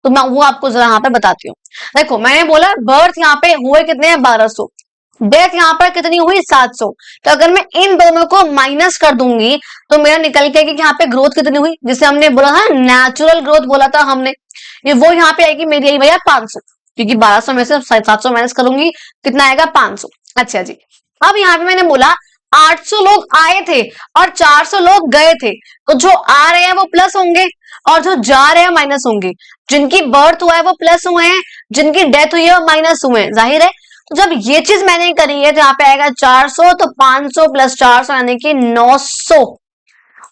Speaker 1: तो मैं वो आपको जरा यहाँ पे बताती हूँ। देखो मैंने बोला बर्थ यहाँ पे हुए कितने हैं 1200, डेथ यहाँ पर कितनी हुई 700, तो अगर मैं इन दोनों को माइनस कर दूंगी तो मेरा निकल के कि यहाँ पे ग्रोथ कितनी हुई, जिसे हमने बोला था नेचुरल ग्रोथ बोला था हमने, ये वो यहाँ पे आएगी मेरी आई भैया 500, क्योंकि 1200 में से 700 माइनस करूंगी कितना आएगा 500। अच्छा जी, अब यहाँ पे मैंने बोला 800 लोग आए थे और 400 लोग गए थे, तो जो आ रहे हैं वो प्लस होंगे और जो जा रहे हैं माइनस होंगे। जिनकी बर्थ हुआ है वो प्लस हुए हैं, जिनकी डेथ हुई है वो माइनस हुए हैं, जाहिर है। तो जब ये चीज मैंने करी है तो यहाँ पे आएगा 400, तो 500 प्लस 400 यानी कि 900,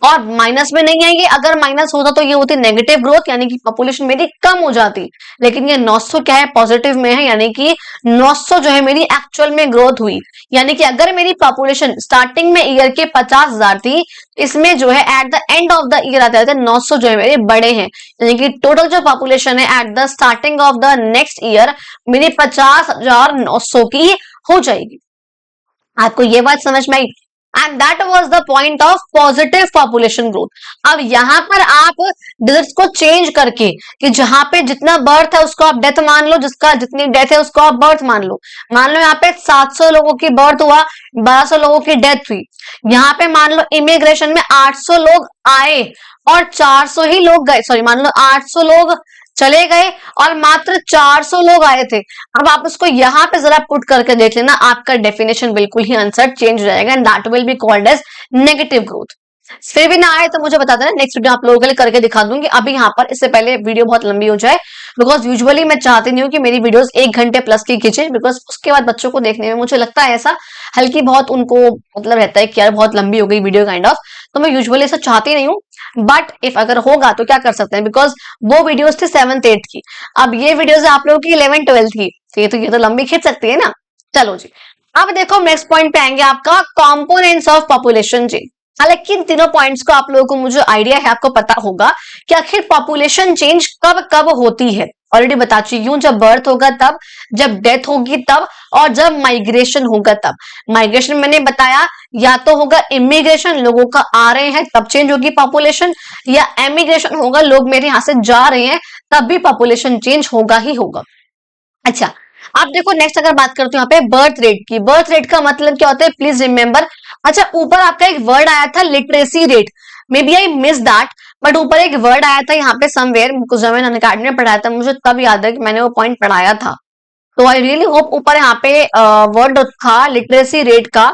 Speaker 1: और माइनस में नहीं आएगी, अगर माइनस होता तो ये होती नेगेटिव ग्रोथ यानी कि पॉपुलेशन मेरी कम हो जाती, लेकिन ये 900 क्या है पॉजिटिव में है, यानी कि 900 जो है मेरी एक्चुअल में ग्रोथ हुई। यानी कि अगर मेरी पॉपुलेशन स्टार्टिंग में ईयर के 50,000 थी, इसमें जो है at the end of the year आते 900 जो है मेरे बड़े हैं, यानी कि टोटल जो पॉपुलेशन है at the starting of the next year मेरी 50,900 की हो जाएगी। आपको ये बात समझ में आई, and that was the point of positive population growth. अब यहां पर आप डिजिट्स को चेंज करके कि जहां पे जितना बर्थ है उसको आप डेथ मान लो, जिसका जितनी डेथ है उसको आप बर्थ मान लो। मान लो यहाँ पे 700 लोगों की बर्थ हुआ, 1200 लोगों की डेथ हुई। यहाँ पे मान लो इमिग्रेशन में 800 लोग आए और 400 ही लोग गए, सॉरी मान लो 800 लोग चले गए और मात्र 400 लोग आए थे। अब आप उसको यहाँ पे जरा पुट करके देख लेना, आपका डेफिनेशन बिल्कुल ही आंसर चेंज हो जाएगा and that will be called as negative growth. फिर भी ना आए तो मुझे बता देना, नेक्स्ट वीडियो आप लोगों के लिए करके दिखा दूंगी। अभी यहाँ पर इससे पहले वीडियो बहुत लंबी हो जाए, बिकॉज यूजुअली मैं चाहती नहीं हूँ कि मेरी वीडियोस 1 घंटे प्लस की खींचे, बिकॉज उसके बाद बच्चों को देखने में मुझे लगता है ऐसा हल्की बहुत उनको मतलब रहता है कि यार बहुत लंबी हो गई वीडियो काइंड ऑफ। तो मैं यूजुअली ऐसा चाहती नहीं हूँ, बट इफ अगर होगा तो क्या कर सकते हैं, बिकॉज वो वीडियोस थी 7th 8th की, अब ये वीडियोस है आप लोगों की 11th 12th की, तो ये तो लंबी खींच सकती है ना। चलो जी, अब देखो नेक्स्ट पॉइंट पे आएंगे, आपका कॉम्पोनेंट्स ऑफ पॉपुलेशन जी। हालांकि इन तीनों पॉइंट्स को आप लोगों को मुझे आइडिया है, आपको पता होगा कि आखिर पॉपुलेशन चेंज कब कब होती है। ऑलरेडी बता चुकी हूं, जब बर्थ होगा तब, जब डेथ होगी तब, और जब माइग्रेशन होगा तब। माइग्रेशन मैंने बताया या तो होगा इमिग्रेशन, लोगों का आ रहे हैं तब चेंज होगी पॉपुलेशन, या एमिग्रेशन होगा, लोग मेरे यहां से जा रहे हैं तब भी पॉपुलेशन चेंज होगा ही होगा। अच्छा, आप देखो नेक्स्ट अगर बात करते हो यहाँ पे बर्थ रेट की। बर्थ रेट का मतलब क्या होता है, प्लीज रिमेंबर। अच्छा, ऊपर आपका एक वर्ड आया था literacy rate, may be I miss that, but ऊपर एक वर्ड आया था यहाँ पे समवेयर, कुछ जब मैंने अकेडमी में पढ़ाया था मुझे तब याद है कि मैंने वो पॉइंट पढ़ाया था। तो आई रियली होप ऊपर यहाँ पे वर्ड था लिटरेसी रेट का।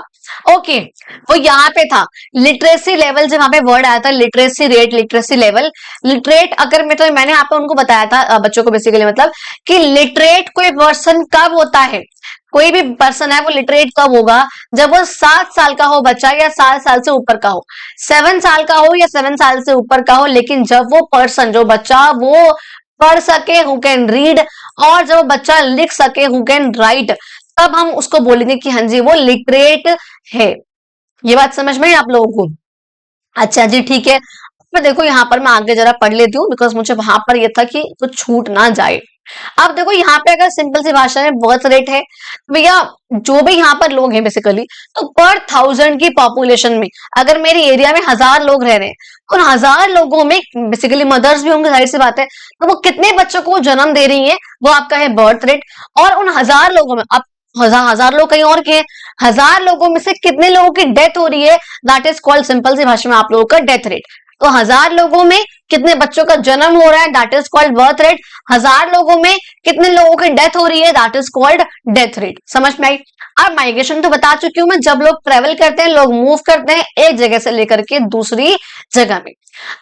Speaker 1: ओके, वो यहाँ पे था लिटरेसी लेवल, जब यहाँ पे वर्ड आया था literacy rate, literacy level. Literate अगर मैं तो मैंने यहाँ पे उनको बताया था बच्चों को बेसिकली मतलब कि लिटरेट कोई पर्सन कब होता है, कोई भी पर्सन है वो लिटरेट कब होगा, जब वो 7 साल का हो बच्चा या 7 साल से ऊपर का हो, 7 साल का हो या 7 साल से ऊपर का हो, लेकिन जब वो पर्सन जो बच्चा वो पढ़ सके, हु कैन रीड, और जब बच्चा लिख सके, हु कैन राइट, तब हम उसको बोलेंगे कि हाँ जी वो लिटरेट है। ये बात समझ में है आप लोगों को? अच्छा जी ठीक है। मैं देखो यहाँ पर मैं आगे जरा पढ़ लेती हूँ, बिकॉज मुझे वहां पर ये था कि कुछ छूट ना जाए। अब देखो यहाँ पे अगर सिंपल सी भाषा में बर्थ रेट है, भैया जो भी यहाँ पर लोग हैं बेसिकली, तो पर 1000 की पॉपुलेशन में अगर मेरे एरिया में 1000 लोग रह रहे हैं, तो उन 1000 लोगों में बेसिकली मदर्स भी होंगे, जाहिर सी बात है, तो वो कितने बच्चों को जन्म दे रही है वो आपका है बर्थ रेट। और उन 1000 लोगों में अब 1000 लोग कहीं और के हैं, 1000 लोगों में से कितने लोगों की डेथ हो रही है, दैट इज कॉल्ड सिंपल सी भाषा में आप लोगों का डेथ रेट। तो 1000 लोगों में कितने बच्चों का जन्म हो रहा है, that is called birth rate. 1000 लोगों में कितने लोगों की डेथ हो रही है, that is called death rate. समझ में आई? अब माइग्रेशन तो बता चुकी हूं मैं, जब लोग ट्रेवल करते हैं, लोग मूव करते हैं एक जगह से लेकर के दूसरी जगह में।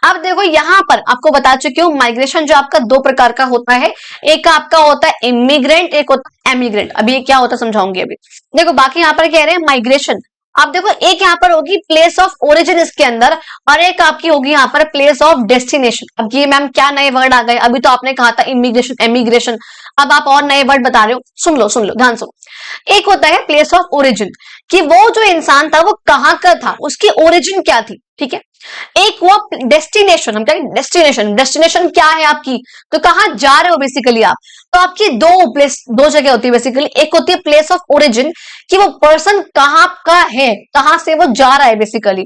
Speaker 1: अब देखो यहाँ पर आपको बता चुकी हूँ माइग्रेशन जो आपका 2 प्रकार का होता है, एक आपका होता है इमिग्रेंट, एक होता है एमिग्रेंट। अभी ये क्या होता है समझाऊंगी अभी। देखो बाकी यहाँ पर कह रहे हैं माइग्रेशन, आप देखो एक यहाँ पर होगी प्लेस ऑफ ओरिजिन इसके अंदर, और एक आपकी होगी यहाँ पर प्लेस ऑफ डेस्टिनेशन। अब ये मैम क्या नए वर्ड आ गए, अभी तो आपने कहा था इमिग्रेशन एमिग्रेशन, अब आप और नए वर्ड बता रहे हो। सुन लो ध्यान सुनो। एक होता है प्लेस ऑफ ओरिजिन, कि वो जो इंसान था वो कहाँ का था, उसकी ओरिजिन क्या थी, ठीक है। एक हुआ डेस्टिनेशन, हम क्या डेस्टिनेशन, डेस्टिनेशन क्या है आपकी, तो कहाँ जा रहे हो बेसिकली आप। तो आपकी दो जगह होती है बेसिकली, एक होती है प्लेस ऑफ ओरिजिन कि वो पर्सन कहाँ का है, कहाँ से वो जा रहा है बेसिकली,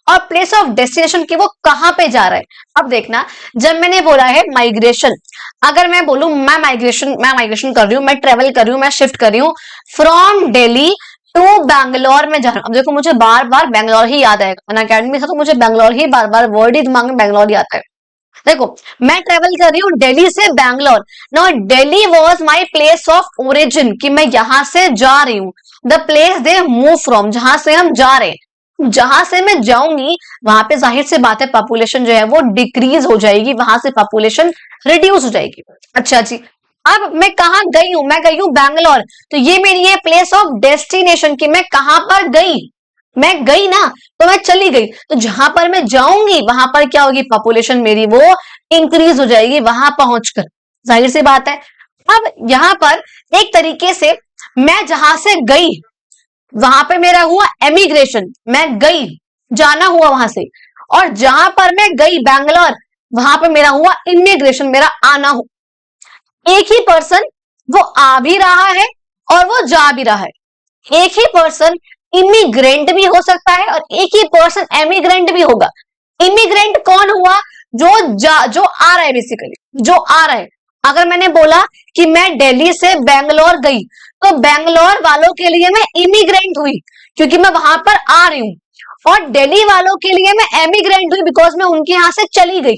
Speaker 1: और प्लेस ऑफ डेस्टिनेशन कि वो कहाँ पे जा रहा है। अब देखना, जब मैंने बोला है माइग्रेशन, अगर मैं बोलूं मैं माइग्रेशन कर रही हूँ, मैं ट्रेवल कर रही हूँ, मैं शिफ्ट कर रही हूँ फ्रॉम दिल्ली टू बैंगलोर में जा रहा हूं। अब देखो मुझे बार बार बैंगलोर ही याद आएगा, अकेडमी था तो मुझे बैंगलोर ही बार बार वर्ड ही दिमाग में बैंगलोर ही आता है। देखो मैं ट्रेवल कर रही हूँ दिल्ली से Bangalore, no Delhi was my place of origin, कि मैं यहां से जा रही हूँ, the place they move from, जहां से हम जा रहे हैं। जहां से मैं जाऊंगी वहां पे जाहिर सी बात है पॉपुलेशन जो है वो डिक्रीज हो जाएगी, वहां से पॉपुलेशन रिड्यूस हो जाएगी। अच्छा जी, अब मैं कहा गई हूं, मैं गई हूं बैंगलोर, तो ये मेरी है प्लेस ऑफ डेस्टिनेशन कि मैं कहां पर गई, मैं गई ना, तो मैं चली गई, तो जहां पर मैं जाऊंगी वहां पर क्या होगी, पॉपुलेशन मेरी वो इंक्रीज हो जाएगी वहां पहुंचकर, जाहिर सी बात है। अब यहां पर एक तरीके से मैं जहां से गई वहां पे मेरा हुआ एमिग्रेशन, मैं गई, जाना हुआ वहां से, और जहां पर मैं गई बैंगलोर वहां पे मेरा हुआ इमिग्रेशन, मेरा आना हो। एक ही पर्सन वो आ भी रहा है और वो जा भी रहा है, एक ही पर्सन इमिग्रेंट भी हो सकता है और एक ही पर्सन एमिग्रेंट भी होगा। इमिग्रेंट कौन हुआ, जो आ रहा है बेसिकली, जो आ रहा है। अगर मैंने बोला कि मैं दिल्ली से बैंगलोर गई, तो बैंगलोर वालों के लिए मैं इमिग्रेंट हुई क्योंकि मैं वहां पर आ रही हूं, और दिल्ली वालों के लिए मैं एमिग्रेंट हुई बिकॉज मैं उनके यहां से चली गई।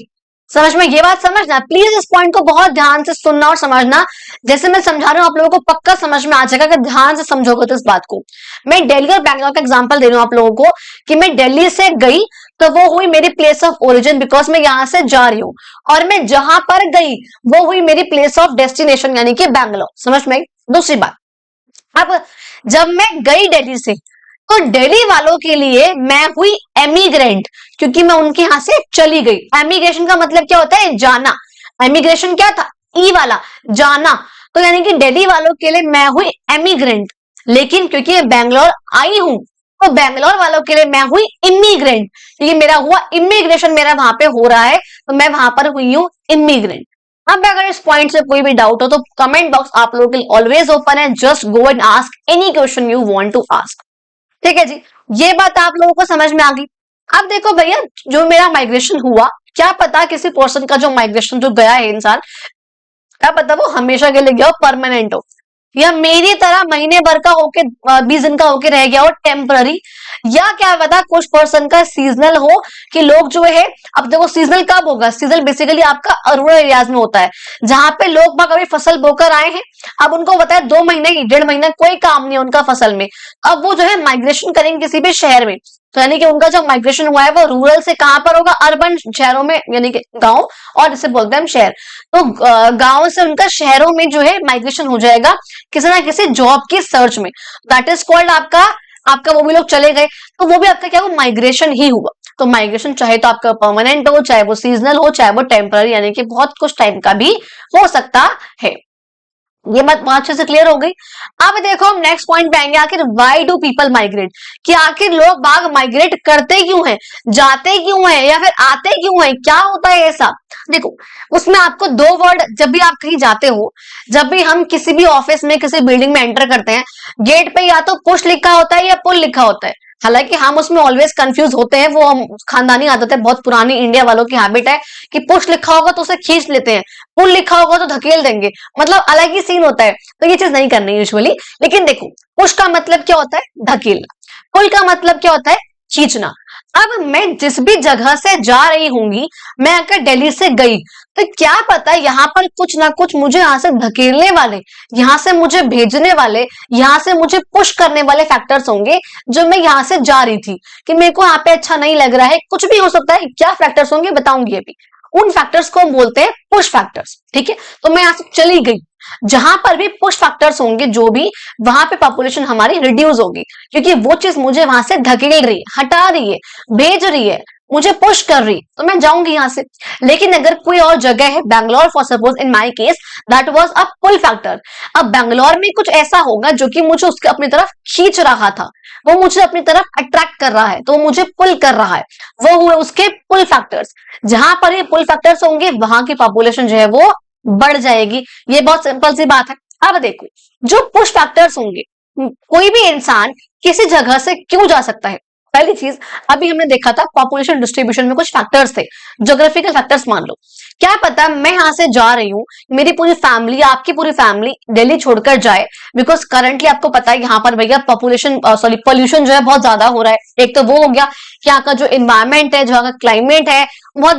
Speaker 1: समझ में, ये बात समझना प्लीज, इस पॉइंट को बहुत ध्यान से सुनना और समझना। जैसे मैं समझा रहा हूँ आप लोगों को पक्का समझ में आ जाएगा अगर ध्यान से समझोगे तो इस बात को। मैं दिल्ली और बैंगलोर का एग्जांपल दे रही हूँ आप लोगों को कि मैं दिल्ली से गई तो वो हुई मेरी प्लेस ऑफ ओरिजिन, बिकॉज मैं यहाँ से जा रही हूँ, और मैं जहां पर गई वो हुई मेरी प्लेस ऑफ डेस्टिनेशन यानी कि बैंगलोर। समझ में? दूसरी बात, अब जब मैं गई दिल्ली से तो दिल्ली वालों के लिए मैं हुई एमिग्रेंट, क्योंकि मैं उनके यहां से चली गई। एमिग्रेशन का मतलब क्या होता है? जाना। एमिग्रेशन क्या था? ई वाला, जाना। तो यानी कि दिल्ली वालों के लिए मैं हुई एमिग्रेंट, लेकिन क्योंकि मैं बैंगलोर आई हूं तो बैंगलोर वालों के लिए मैं हुई इमिग्रेंट, क्योंकि मेरा हुआ इमिग्रेशन, मेरा वहां पे हो रहा है तो मैं वहां पर हुई हूं इमिग्रेंट। अब अगर इस पॉइंट से कोई भी डाउट हो तो कमेंट बॉक्स आप लोगों के लिए ऑलवेज ओपन है, just go and ask any question you want to ask. ठीक है जी, ये बात आप लोगों को समझ में आ गई। अब देखो भैया, जो मेरा माइग्रेशन हुआ, क्या पता किसी पर्सन का जो माइग्रेशन जो गया है इंसान, क्या पता वो हमेशा के लिए गया हो, परमानेंट हो, या मेरी तरह महीने भर का होके 20 दिन का होके रह गया हो टेम्पररी, या क्या पता कुछ पर्सन का सीजनल हो कि लोग जो है, अब देखो सीजनल कब होगा? सीजनल बेसिकली आपका रूरल एरियाज में होता है, जहां पे लोग बाग अभी फसल बोकर आए हैं, अब उनको बताया 2 महीने 1.5 महीना कोई काम नहीं है उनका फसल में, अब वो जो है माइग्रेशन करेंगे किसी भी शहर में, तो यानी कि उनका जो माइग्रेशन हुआ है वो रूरल से कहां पर होगा? अर्बन शहरों में, यानी कि गांव, और जिसे बोलते हैं हम शहर, तो गांव से उनका शहरों में जो है माइग्रेशन हो जाएगा किसी ना किसी जॉब की सर्च में, दैट इज कॉल्ड आपका आपका वो भी लोग चले गए, तो वो भी आपका क्या हुआ? माइग्रेशन ही हुआ। तो माइग्रेशन चाहे तो आपका परमानेंट हो, चाहे वो सीजनल हो, चाहे वो टेम्पररी, यानी कि बहुत कुछ टाइम का भी हो सकता है। ये बात बहुत अच्छे से क्लियर हो गई। अब देखो हम नेक्स्ट पॉइंट पे आएंगे, आखिर व्हाई डू पीपल माइग्रेट, कि आखिर लोग बाग माइग्रेट करते क्यों हैं, जाते क्यों हैं, या फिर आते क्यों हैं, क्या होता है ऐसा? देखो, उसमें आपको 2 वर्ड, जब भी आप कहीं जाते हो, जब भी हम किसी भी ऑफिस में किसी बिल्डिंग में एंटर करते हैं, गेट पे या तो पुश लिखा होता है या पुल लिखा होता है। हालांकि हम उसमें ऑलवेज कंफ्यूज होते हैं, वो हम खानदानी आदत है, बहुत पुरानी इंडिया वालों की हैबिट है कि पुश लिखा होगा तो उसे खींच लेते हैं, पुल लिखा होगा तो धकेल देंगे, मतलब अलग ही सीन होता है, तो ये चीज नहीं करनी यूजुअली। लेकिन देखो, पुश का मतलब क्या होता है? धकेलना। पुल का मतलब क्या होता है? खींचना। अब मैं जिस भी जगह से जा रही होंगी, मैं अगर दिल्ली से गई तो क्या पता यहाँ पर कुछ ना कुछ मुझे यहाँ से धकेलने वाले, यहाँ से मुझे भेजने वाले, यहाँ से मुझे पुश करने वाले फैक्टर्स होंगे, जो मैं यहाँ से जा रही थी कि मेरे को यहाँ पे अच्छा नहीं लग रहा है, कुछ भी हो सकता है। क्या फैक्टर्स होंगे बताऊंगी अभी। उन फैक्टर्स को हम बोलते हैं पुश फैक्टर्स। ठीक है, तो मैं यहाँ से चली गई, जहां पर भी पुश फैक्टर्स होंगे जो भी, वहां पे पॉपुलेशन हमारी रिड्यूस होगी, क्योंकि वो चीज मुझे वहां से धकेल रही है, हटा रही है, भेज रही है, मुझे पुश कर रही, तो मैं जाऊंगी यहां से। लेकिन अगर कोई और जगह है, Bangalore for suppose in my case, that was a pull factor. अब बैंगलोर में कुछ ऐसा होगा जो कि मुझे उसके अपनी तरफ खींच रहा था, वो मुझे अपनी तरफ अट्रैक्ट कर रहा है, तो वो मुझे पुल कर रहा है, वो हुए उसके पुल फैक्टर्स। जहां पर ये पुल फैक्टर्स होंगे वहां की पॉपुलेशन जो है वो बढ़ जाएगी। ये बहुत सिंपल सी बात है। अब देखो, जो पुश फैक्टर्स होंगे, कोई भी इंसान किसी जगह से क्यों जा सकता है? पहली चीज, अभी हमने देखा था पॉपुलेशन डिस्ट्रीब्यूशन में कुछ फैक्टर्स थे, ज्योग्राफिकल फैक्टर्स मान लो। क्या पता मैं यहां से जा रही हूँ, मेरी पूरी फैमिली, आपकी पूरी फैमिली दिल्ली छोड़कर जाए, बिकॉज करंटली आपको पता है यहाँ पर भैया पॉपुलेशन सॉरी पोल्यूशन जो है बहुत ज्यादा हो रहा है। एक तो वो हो गया, यहाँ का जो इन्वायरमेंट है, जो यहाँ का क्लाइमेट है, वो बहुत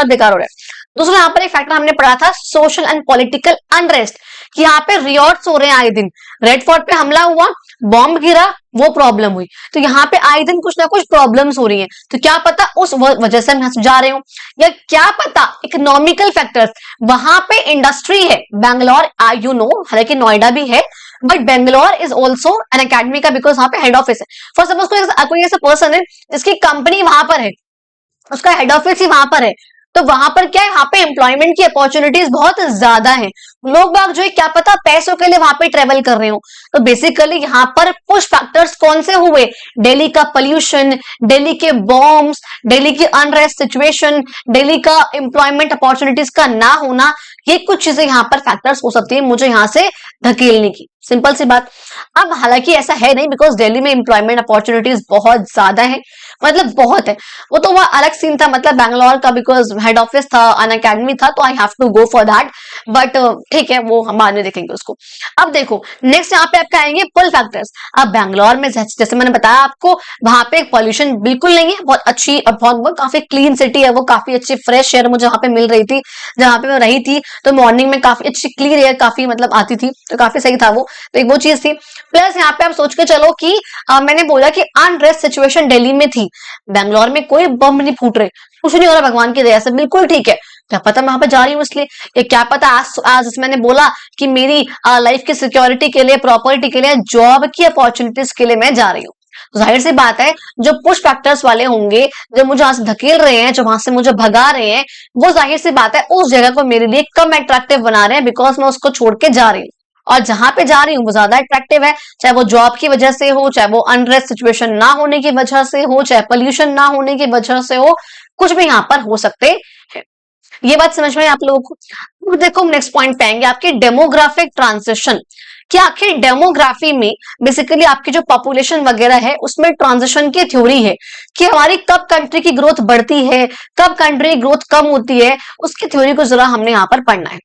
Speaker 1: बेकार हो रहा है। दूसरा, यहाँ पर एक फैक्टर हमने पढ़ा था, सोशल एंड पॉलिटिकल अनरेस्ट, कि यहाँ पे रियॉट्स हो रहे हैं आए दिन। रेड फोर्ट पे हमला हुआ, बॉम्ब गिरा, वो प्रॉब्लम हुई, तो यहाँ पे आए दिन कुछ ना कुछ प्रॉब्लम्स हो रही हैं। तो क्या पता उस वजह से हम जा रहे हो, या क्या पता इकोनॉमिकल फैक्टर्स, वहां पे इंडस्ट्री है। बैंगलोर यू नो, हालांकि नोएडा भी है, but Bangalore is also an academy का, बिकॉज वहां पे हेड ऑफिस है। फॉर सपोज कोई ऐसा पर्सन है जिसकी कंपनी वहां पर है, उसका हेड ऑफिस ही वहां पर है, तो वहां पर क्या है, वहां पे एम्प्लॉयमेंट की अपॉर्चुनिटीज बहुत ज्यादा है। लोग बाग जो है क्या पता पैसों के लिए वहां पे ट्रेवल कर रहे हो। तो बेसिकली यहाँ पर पुश फैक्टर्स कौन से हुए? दिल्ली का पोल्यूशन, दिल्ली के बॉम्ब्स, दिल्ली की अनरेस्ट सिचुएशन, दिल्ली का एम्प्लॉयमेंट अपॉर्चुनिटीज का ना होना, ये कुछ चीजें यहाँ पर फैक्टर्स हो सकती है मुझे यहाँ से ढकेलने की, सिंपल सी बात। अब हालांकि ऐसा है नहीं, बिकॉज दिल्ली में एम्प्लॉयमेंट अपॉर्चुनिटीज बहुत ज्यादा है, मतलब बहुत है। वो तो वह अलग सीन था, मतलब बैंगलोर का, बिकॉज हेड ऑफिस था, अन अकेडमी था, तो I have to go for that. But ठीक है, वो हम बाद में देखेंगे उसको। अब देखो नेक्स्ट यहाँ पे आपके आएंगे पुल फैक्टर्स। अब बैंगलोर में जैसे मैंने बताया आपको, वहां पे पॉल्यूशन बिल्कुल नहीं है, बहुत अच्छी और बहुत काफी क्लीन सिटी है वो, काफी अच्छी फ्रेश एयर मुझे वहां पे मिल रही थी। जहां पे मैं रही थी तो मॉर्निंग में काफी अच्छी क्लीन एयर काफी मतलब आती थी, तो काफी सही था वो। तो एक वो चीज थी। प्लस यहाँ पे आप सोच के चलो कि मैंने बोला कि अनरेस्ट सिचुएशन दिल्ली में थी, बैंगलोर में कोई बम नहीं फूट रहे, कुछ नहीं हो रहा भगवान की दया से, बिल्कुल ठीक है। क्या पता मैं वहां पे जा रही हूँ इसलिए, या क्या पता आज मैंने बोला कि मेरी लाइफ की सिक्योरिटी के लिए, प्रॉपर्टी के लिए, जॉब की अपॉर्चुनिटीज के लिए मैं जा रही हूँ। तो जाहिर सी बात है, जो पुश फैक्टर्स वाले होंगे, जो मुझे वहां से धकेल रहे हैं, जो वहां से मुझे भगा रहे हैं, वो जाहिर सी बात है उस जगह को मेरे लिए कम अट्रैक्टिव बना रहे हैं, बिकॉज मैं उसको छोड़ के जा रही हूँ। और जहां पे जा रही हूँ वो ज्यादा अट्रैक्टिव है, चाहे वो जॉब की वजह से हो, चाहे वो अनरेस्ट सिचुएशन ना होने की वजह से हो, चाहे पोल्यूशन ना होने की वजह से हो, कुछ भी यहाँ पर हो सकते हैं। ये बात समझ में आप लोगों को। अब देखो नेक्स्ट पॉइंट पे आएंगे, आपकी डेमोग्राफिक ट्रांजिशन। कि आखिर डेमोग्राफी में बेसिकली आपकी जो पॉपुलेशन वगैरह है उसमें ट्रांजिशन की थ्योरी है, कि हमारी कब कंट्री की ग्रोथ बढ़ती है, कब कंट्री की ग्रोथ कम होती है, उसकी थ्योरी को जरा हमने यहाँ पर पढ़ना है।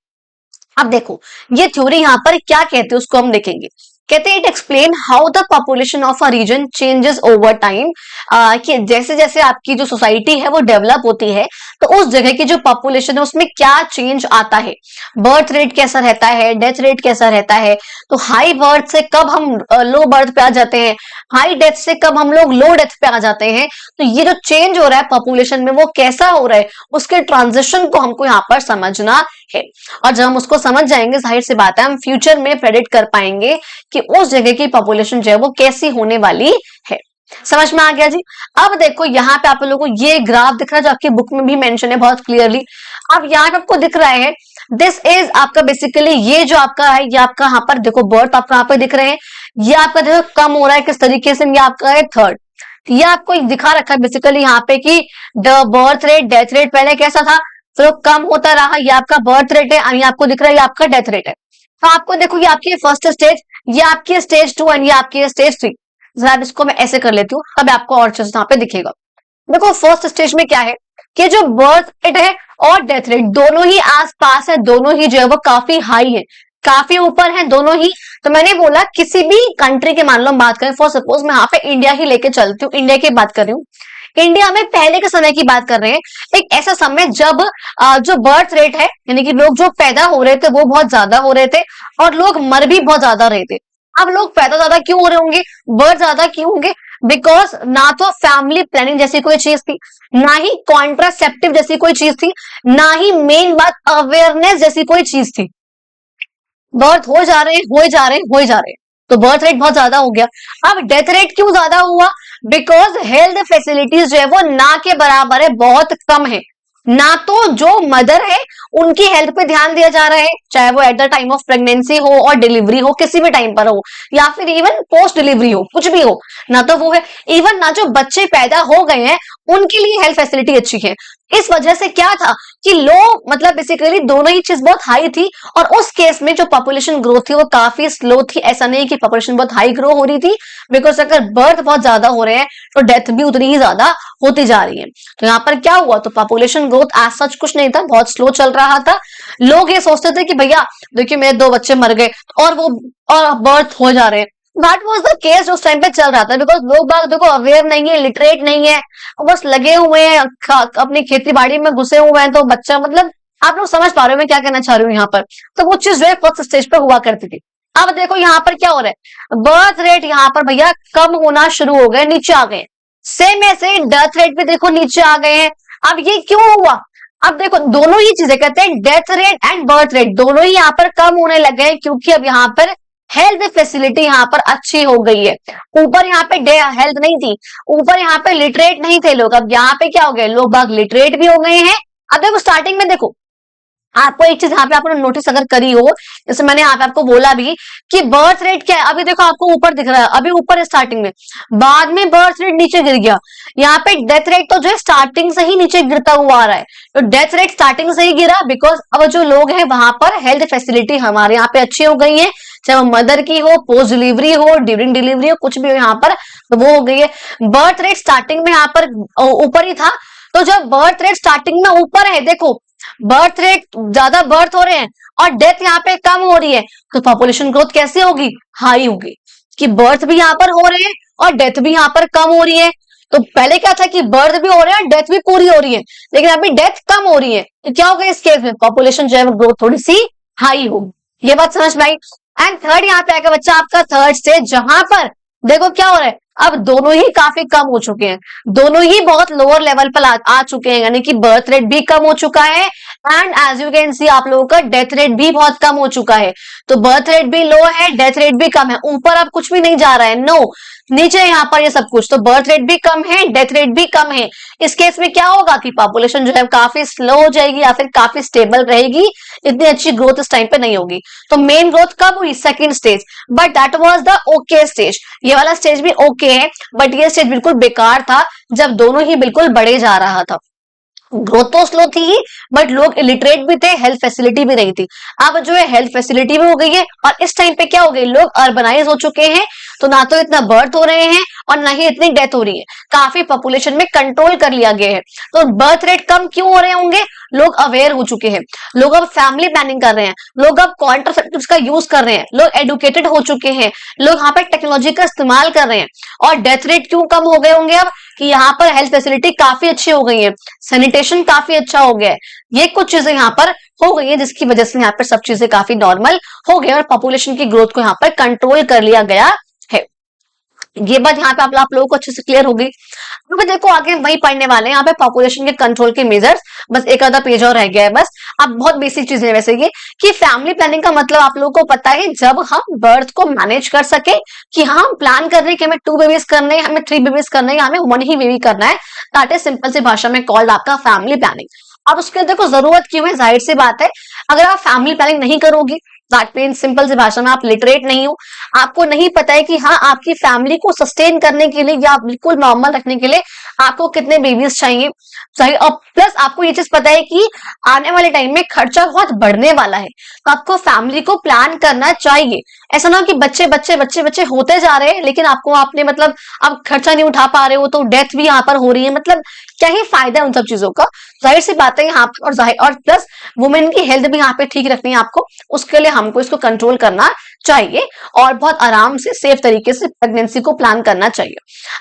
Speaker 1: अब देखो ये थ्योरी यहाँ पर क्या कहते हैं उसको हम देखेंगे। कहते हैं it explain how the population of a region changes over time, कि जैसे जैसे आपकी जो सोसाइटी है वो डेवलप होती है, तो उस जगह की जो पॉपुलेशन है उसमें क्या चेंज आता है, बर्थ रेट कैसा रहता है, डेथ रेट कैसा रहता है। तो हाई बर्थ से कब हम लो बर्थ पे आ जाते हैं, हाई डेथ से कब हम लोग लो डेथ पे आ जाते हैं। तो ये जो चेंज हो रहा है पॉपुलेशन में वो कैसा हो रहा है, उसके ट्रांजिशन को हमको यहाँ पर समझना है। और जब हम उसको समझ जाएंगे, जाहिर सी बात है हम फ्यूचर में प्रेडिक्ट कर पाएंगे कि उस जगह की पॉपुलेशन जो है वो कैसी होने वाली है। समझ में आ गया जी। अब देखो यहाँ पे आप लोगों को ये ग्राफ दिख रहा है जो आपकी बुक में भी मेंशन है बहुत क्लियरली। अब यहाँ पे आपको दिख रहा है, दिस इज आपका बेसिकली ये जो आपका है, ये आपका यहाँ पर देखो बर्थ आपका यहाँ पे दिख रहे हैं, ये आपका देखो कम हो रहा है किस तरीके से, ये आपका है थर्ड। ये आपको दिखा रखा है बेसिकली यहाँ पे कि the birth rate death rate पहले कैसा था, तो कम होता रहा, ये आपका बर्थ रेट है, ये आपको दिख रहा है, ये आपका डेथ रेट है। तो आपको देखो ये आपकी फर्स्ट स्टेज, ये आपकी स्टेज 2 एंड ये आपकी स्टेज 3। जरा इसको मैं ऐसे कर लेती हूँ, तब आपको और चीज यहाँ पे दिखेगा। देखो फर्स्ट स्टेज में क्या है कि जो बर्थ रेट है और डेथ रेट दोनों ही आसपास है, दोनों ही जो है वो काफी हाई है, काफी ऊपर है दोनों ही। तो मैंने बोला किसी भी कंट्री के मान लो हम बात करें, फॉर सपोज मैं यहाँ पे इंडिया ही लेके चलती हूँ, इंडिया की बात कर रही हूँ। इंडिया में पहले के समय की बात कर रहे हैं, एक ऐसा समय जब जो बर्थ रेट है, यानी कि लोग जो पैदा हो रहे थे वो बहुत ज्यादा हो रहे थे और लोग मर भी बहुत ज्यादा रहे थे। अब लोग पैदा ज्यादा क्यों हो रहे होंगे, बर्थ ज्यादा क्यों होंगे, बिकॉज ना तो फैमिली प्लानिंग जैसी कोई चीज थी, ना ही कॉन्ट्रासेप्टिव जैसी कोई चीज थी, ना ही मेन बात अवेयरनेस जैसी कोई चीज थी। बर्थ हो जा रहे हैं, हो जा रहे हैं, हो जा रहे हैं, तो बर्थ रेट बहुत ज्यादा हो गया। अब डेथ रेट क्यों ज्यादा हुआ, बिकॉज हेल्थ फैसिलिटीज जो है वो ना के बराबर है, बहुत कम है। ना तो जो मदर है उनकी हेल्थ पे ध्यान दिया जा रहा है, चाहे वो at the time of pregnancy हो और डिलीवरी हो, किसी भी टाइम पर हो, या फिर इवन पोस्ट डिलीवरी हो, कुछ भी हो, ना तो वो है। इवन ना जो बच्चे पैदा हो गए हैं उनके लिए हेल्थ फैसिलिटी अच्छी है। इस वजह से क्या था कि लोग मतलब बेसिकली दोनों ही चीज बहुत हाई थी, और उस केस में जो पॉपुलेशन ग्रोथ थी वो काफी स्लो थी। ऐसा नहीं कि पॉपुलेशन बहुत हाई ग्रो हो रही थी, बिकॉज अगर बर्थ बहुत ज्यादा हो रहे हैं तो डेथ भी उतनी ही ज्यादा होती जा रही है। तो यहाँ पर क्या हुआ, तो पॉपुलेशन ग्रोथ एज सच कुछ नहीं था, बहुत स्लो चल रहा था। लोग ये सोचते थे कि भैया देखिए मेरे 2 बच्चे मर गए और वो और बर्थ हो जा रहे हैं। दैट वाज द केस उस टाइम पे चल रहा था, बिकॉज लोग बाग देखो अवेयर नहीं है, लिटरेट नहीं है, बस लगे हुए हैं अपनी खेती बाड़ी में घुसे हुए हैं। तो बच्चा मतलब आप लोग समझ पा रहे हो मैं क्या कहना चाह रही हूँ यहाँ पर। तो वो चीज जो है फर्स्ट स्टेज पे हुआ करती थी। अब देखो यहाँ पर क्या हो रहा है, बर्थ रेट यहाँ पर भैया कम होना शुरू हो गए, नीचे आ गए। सेम ऐसे डेथ रेट भी देखो नीचे आ गए हैं। अब ये क्यों हुआ, अब देखो दोनों ही चीजें कहते हैं, death rate and birth rate दोनों ही यहाँ पर कम होने लगे हैं, क्योंकि अब यहाँ पर हेल्थ फैसिलिटी यहाँ पर अच्छी हो गई है। ऊपर यहाँ पे हेल्थ नहीं थी, ऊपर यहाँ पे लिटरेट नहीं थे लोग, अब यहाँ पे क्या हो गए, लोग बाग लिटरेट भी हो गए हैं। अब देखो स्टार्टिंग में देखो आपको एक चीज यहाँ पे आपने नोटिस अगर करी हो, जैसे मैंने यहाँ पे आपको बोला भी कि बर्थ रेट क्या है, अभी देखो आपको ऊपर दिख रहा है, अभी ऊपर स्टार्टिंग में, बाद में बर्थ रेट नीचे गिर गया। यहाँ पे डेथ रेट तो जो है स्टार्टिंग से ही नीचे गिरता हुआ आ रहा है। तो डेथ रेट स्टार्टिंग से ही गिरा बिकॉज अब जो लोग हैं वहां पर हेल्थ फैसिलिटी हमारे यहाँ पे अच्छी हो गई है, चाहे वो मदर की हो, पोस्ट डिलीवरी हो, ड्यूरिंग डिलीवरी हो, कुछ भी हो यहाँ पर, तो वो हो गई है। बर्थ रेट स्टार्टिंग में यहाँ पर ऊपर ही था, तो जब बर्थ रेट स्टार्टिंग में ऊपर है, देखो बर्थ रेट ज्यादा बर्थ हो रहे हैं और डेथ यहाँ पे कम हो रही है, तो पॉपुलेशन ग्रोथ कैसे होगी? हाई होगी, कि बर्थ भी यहाँ पर हो रहे हैं और डेथ भी यहाँ पर कम हो रही है। तो पहले क्या था कि बर्थ भी हो रहे हैं, डेथ भी पूरी हो रही है, लेकिन अभी डेथ कम हो रही है, तो क्या होगा इस केस में? पॉपुलेशन जो है वो ग्रोथ थोड़ी सी हाई होगी। ये बात समझ में आई। एंड थर्ड यहाँ पे आएगा बच्चा आपका थर्ड स्टेज, जहां पर देखो क्या हो रहा है, अब दोनों ही काफी कम हो चुके हैं, दोनों ही बहुत लोअर लेवल पर आ चुके हैं, यानी कि बर्थ रेट भी कम हो चुका है and as you can see आप लोगों का डेथ रेट भी बहुत कम हो चुका है। तो बर्थ रेट भी लो है, डेथ रेट भी कम है, ऊपर अब कुछ भी नहीं जा रहा है, नो, नीचे यहाँ पर ये सब कुछ। तो बर्थ रेट भी कम है, डेथ रेट भी कम है। इस केस में क्या होगा कि पॉपुलेशन जो है काफी स्लो हो जाएगी या फिर काफी स्टेबल रहेगी, इतनी अच्छी ग्रोथ इस टाइम पे नहीं होगी। तो मेन ग्रोथ कब हुई? Second stage, but that was the okay stage. ये वाला स्टेज भी ओके है, बट ये स्टेज बिल्कुल बेकार था जब दोनों ही बिल्कुल बढ़े जा रहा था। ग्रोथ तो स्लो थी ही, बट लोग इलिटरेट भी थे, हेल्थ फैसिलिटी भी नहीं थी। अब जो है हेल्थ फैसिलिटी भी हो गई है और इस टाइम पे क्या हो गई, लोग अर्बनाइज हो चुके हैं, तो ना तो इतना बर्थ हो रहे हैं और ना ही इतनी डेथ हो रही है, काफी पॉपुलेशन में कंट्रोल कर लिया गया है। तो बर्थ रेट कम क्यों हो रहे होंगे? लोग अवेयर हो चुके हैं, लोग अब फैमिली प्लानिंग कर रहे हैं, लोग अब कॉन्ट्रासेप्टिव्स का यूज कर रहे हैं, लोग एडुकेटेड हो चुके हैं, लोग यहाँ पे टेक्नोलॉजी का इस्तेमाल कर रहे हैं। और डेथ रेट क्यों कम हो गए होंगे अब? कि यहाँ पर हेल्थ फैसिलिटी काफी अच्छी हो गई है, सैनिटेशन काफी अच्छा हो गया है, ये कुछ चीजें यहाँ पर हो गई है, जिसकी वजह से यहाँ पर सब चीजें काफी नॉर्मल हो गई और पॉपुलेशन की ग्रोथ को यहाँ पर कंट्रोल कर लिया गया है। ये बात यहाँ पे आप लोगों को अच्छे से क्लियर होगी। क्योंकि देखो आगे वही पढ़ने वाले हैं यहाँ पे पॉपुलेशन के कंट्रोल के मेजर्स, बस एक आधा पेज और रह गया है बस। अब बहुत बेसिक चीजें हैं वैसे ये, कि फैमिली प्लानिंग का मतलब आप लोगों को पता है, जब हम बर्थ को मैनेज कर सके, कि हम प्लान कर रहे हैं कि हमें 2 बेबीज करने हैं, हमें 3 बेबीज करने हैं, हमें 1 ही बेबी करना है, दैट इज सिंपल सी भाषा में कॉल्ड आपका फैमिली प्लानिंग। अब उसके देखो जरूरत क्यों है, जाहिर सी बात है, अगर आप फैमिली प्लानिंग नहीं करोगी, दैट मीन सिंपल सी भाषा में आप लिटरेट नहीं हो, आपको नहीं पता है कि हाँ आपकी फैमिली को सस्टेन करने के लिए या बिल्कुल नॉर्मल रखने के लिए आपको कितने बेबीज चाहिए, सही। और प्लस आपको ये चीज पता है कि आने वाले टाइम में खर्चा बहुत बढ़ने वाला है, तो आपको फैमिली को प्लान करना चाहिए। ऐसा ना हो कि बच्चे बच्चे बच्चे बच्चे होते जा रहे हैं, लेकिन आपको आपने मतलब आप खर्चा नहीं उठा पा रहे हो, तो डेथ भी यहाँ पर हो रही है, मतलब क्या ही फायदा है उन सब चीजों का? जाहिर सी बात है यहाँ पर, और प्लस वुमेन की हेल्थ भी यहाँ पे ठीक रखनी है आपको, उसके लिए हमको इसको कंट्रोल करना चाहिए और बहुत आराम से सेफ तरीके से प्रेगनेंसी को प्लान करना चाहिए।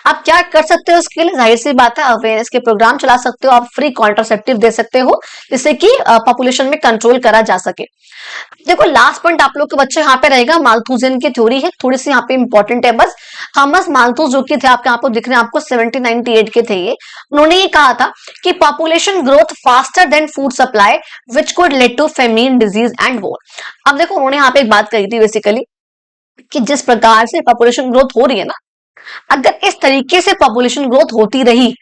Speaker 1: आप क्या कर सकते हो इसके लिए? जाहिर सी बात है अवेयरनेस के प्रोग्राम चला सकते हो, आप फ्री कॉन्ट्रासेप्टिव दे सकते हो, जिससे कि पॉपुलेशन में कंट्रोल करा जा सके। देखो लास्ट पॉइंट आप लोग के बच्चे यहाँ पे रहेगा, माल्थुजियन की थ्योरी है, थोड़ी सी यहाँ पे इंपॉर्टेंट है बस। थॉमस माल्थुस जो कि थे आपके आपको दिख रहे हैं, आपको 1798 के थे ये, उन्होंने ये कहा था कि population growth faster than food supply which could lead to famine, disease and war. अब देखो उन्होंने यहाँ पे एक बात कही थी बेसिकली, कि जिस प्रकार से पॉपुलेशन ग्रोथ हो रही है ना, अगर इस तरीके से पॉपुलेशन ग्रोथ होती रही,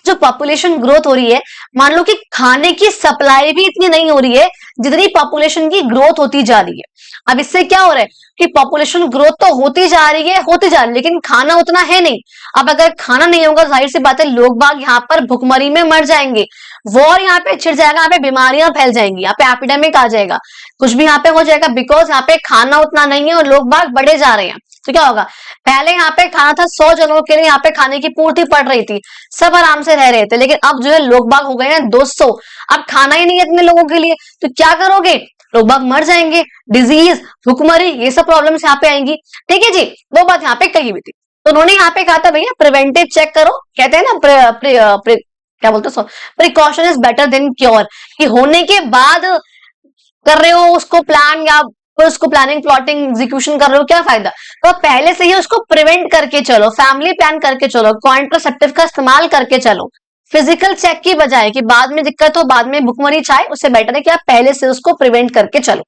Speaker 1: जो पॉपुलेशन ग्रोथ हो रही है, मान लो कि खाने की सप्लाई भी इतनी नहीं हो रही है जितनी पॉपुलेशन की ग्रोथ होती जा रही है। अब इससे क्या हो रहा है कि पॉपुलेशन ग्रोथ तो होती जा रही है, लेकिन खाना उतना है नहीं। अब अगर खाना नहीं होगा, जाहिर सी बात है लोग बाग यहाँ पर भुखमरी में मर जाएंगे, वॉर यहाँ पे छिड़ जाएगा, यहाँ पे बीमारियां फैल जाएंगी, यहाँ पे एपिडेमिक आ जाएगा, कुछ भी यहाँ पे हो जाएगा, बिकॉज यहाँ पे खाना उतना नहीं है और लोग बाग बढ़े जा रहे हैं। तो क्या होगा, पहले यहाँ पे खाना था 100 जनों के लिए, यहाँ पे खाने की पूर्ति पड़ रही थी, सब आराम से रह रहे थे, लेकिन अब जो है लोग बाग हो गए हैं 200, अब खाना ही नहीं है इतने लोगों के लिए, तो क्या करोगे, लोग बाग मर जाएंगे, डिजीज, भुखमरी, ये सब प्रॉब्लम्स यहाँ पे आएंगी। ठीक है जी, वो बात यहाँ पे कही हुई थी। तो उन्होंने यहाँ पे कहा था भैया प्रिवेंटिव चेक करो, कहते हैं ना क्या बोलते हैं, precaution is better than cure, कि होने के बाद कर रहे हो उसको प्लान, या उसको प्लानिंग प्लॉटिंग एग्जीक्यूशन कर रहे हो, क्या फायदा? तो पहले से ही उसको प्रिवेंट करके चलो, फैमिली प्लान करके चलो, कॉन्ट्रासेप्टिव का इस्तेमाल करके चलो, फिजिकल चेक की बजाय कि बाद में दिक्कत हो, बाद में भुखमरी छाए, उससे बेटर है कि आप पहले से उसको प्रिवेंट करके चलो।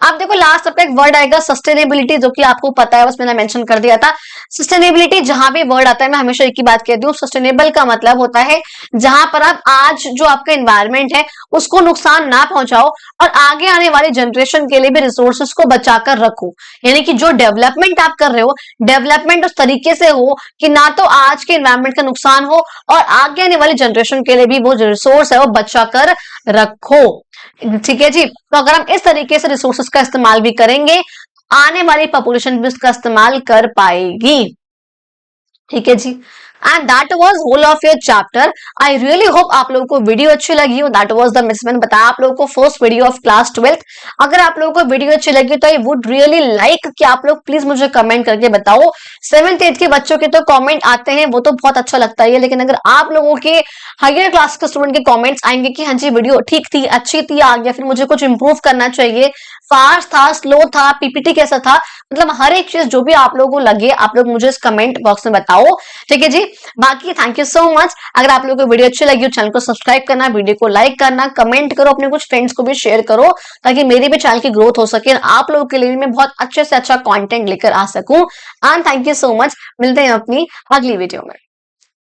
Speaker 1: अब देखो लास्ट आपका एक वर्ड आएगा सस्टेनेबिलिटी, जो कि आपको पता है, बस मैंने मेंशन कर दिया था। सस्टेनेबिलिटी जहां भी वर्ड आता है, मैं हमेशा एक ही बात कहती हूँ, सस्टेनेबल का मतलब होता है जहां पर आप आज जो आपका एनवायरमेंट है उसको नुकसान ना पहुंचाओ और आगे आने वाली जनरेशन के लिए भी रिसोर्सेस को बचाकर रखो। यानी कि जो डेवलपमेंट आप कर रहे हो, डेवलपमेंट उस तरीके से हो कि ना तो आज के एनवायरमेंट का नुकसान हो और आगे आने वाली जनरेशन के लिए भी वो जो रिसोर्स है वो बचाकर रखो। ठीक है जी, तो अगर हम इस तरीके से रिसोर्सेस का इस्तेमाल भी करेंगे, आने वाली पॉपुलेशन भी उसका इस्तेमाल कर पाएगी। ठीक है जी, and that was whole of your chapter. I really hope आप लोगों को वीडियो अच्छी लगी हो। दैट वाज द मिस, मैंने बताया आप लोगों को first video of class 12th। अगर आप लोगों को वीडियो अच्छी लगी तो आई वुड रियली लाइक कि आप लोग प्लीज मुझे कमेंट करके बताओ। 7th 8th के बच्चों के तो कमेंट आते हैं, वो तो बहुत अच्छा लगता है, लेकिन अगर आप लोगों के हायर क्लास के स्टूडेंट के कमेंट्स आएंगे कि हाँ जी वीडियो ठीक थी, अच्छी थी, आ गया, फिर मुझे कुछ इंप्रूव करना चाहिए, फास्ट था, स्लो था, पीपीटी कैसा था, मतलब हर एक चीज जो भी आप लोगों को लगे आप लोग मुझे इस कमेंट बॉक्स में बताओ। ठीक है जी, बाकी थैंक यू सो मच। अगर आप लोगों को वीडियो अच्छी लगी हो चैनल को सब्सक्राइब करना, वीडियो को लाइक करना, कमेंट करो, अपने कुछ फ्रेंड्स को भी शेयर करो ताकि मेरी भी चैनल की ग्रोथ हो सके, आप लोगों के लिए मैं बहुत अच्छे से अच्छा कंटेंट लेकर आ सकूं। And thank you so much, मिलते हैं अपनी अगली वीडियो में।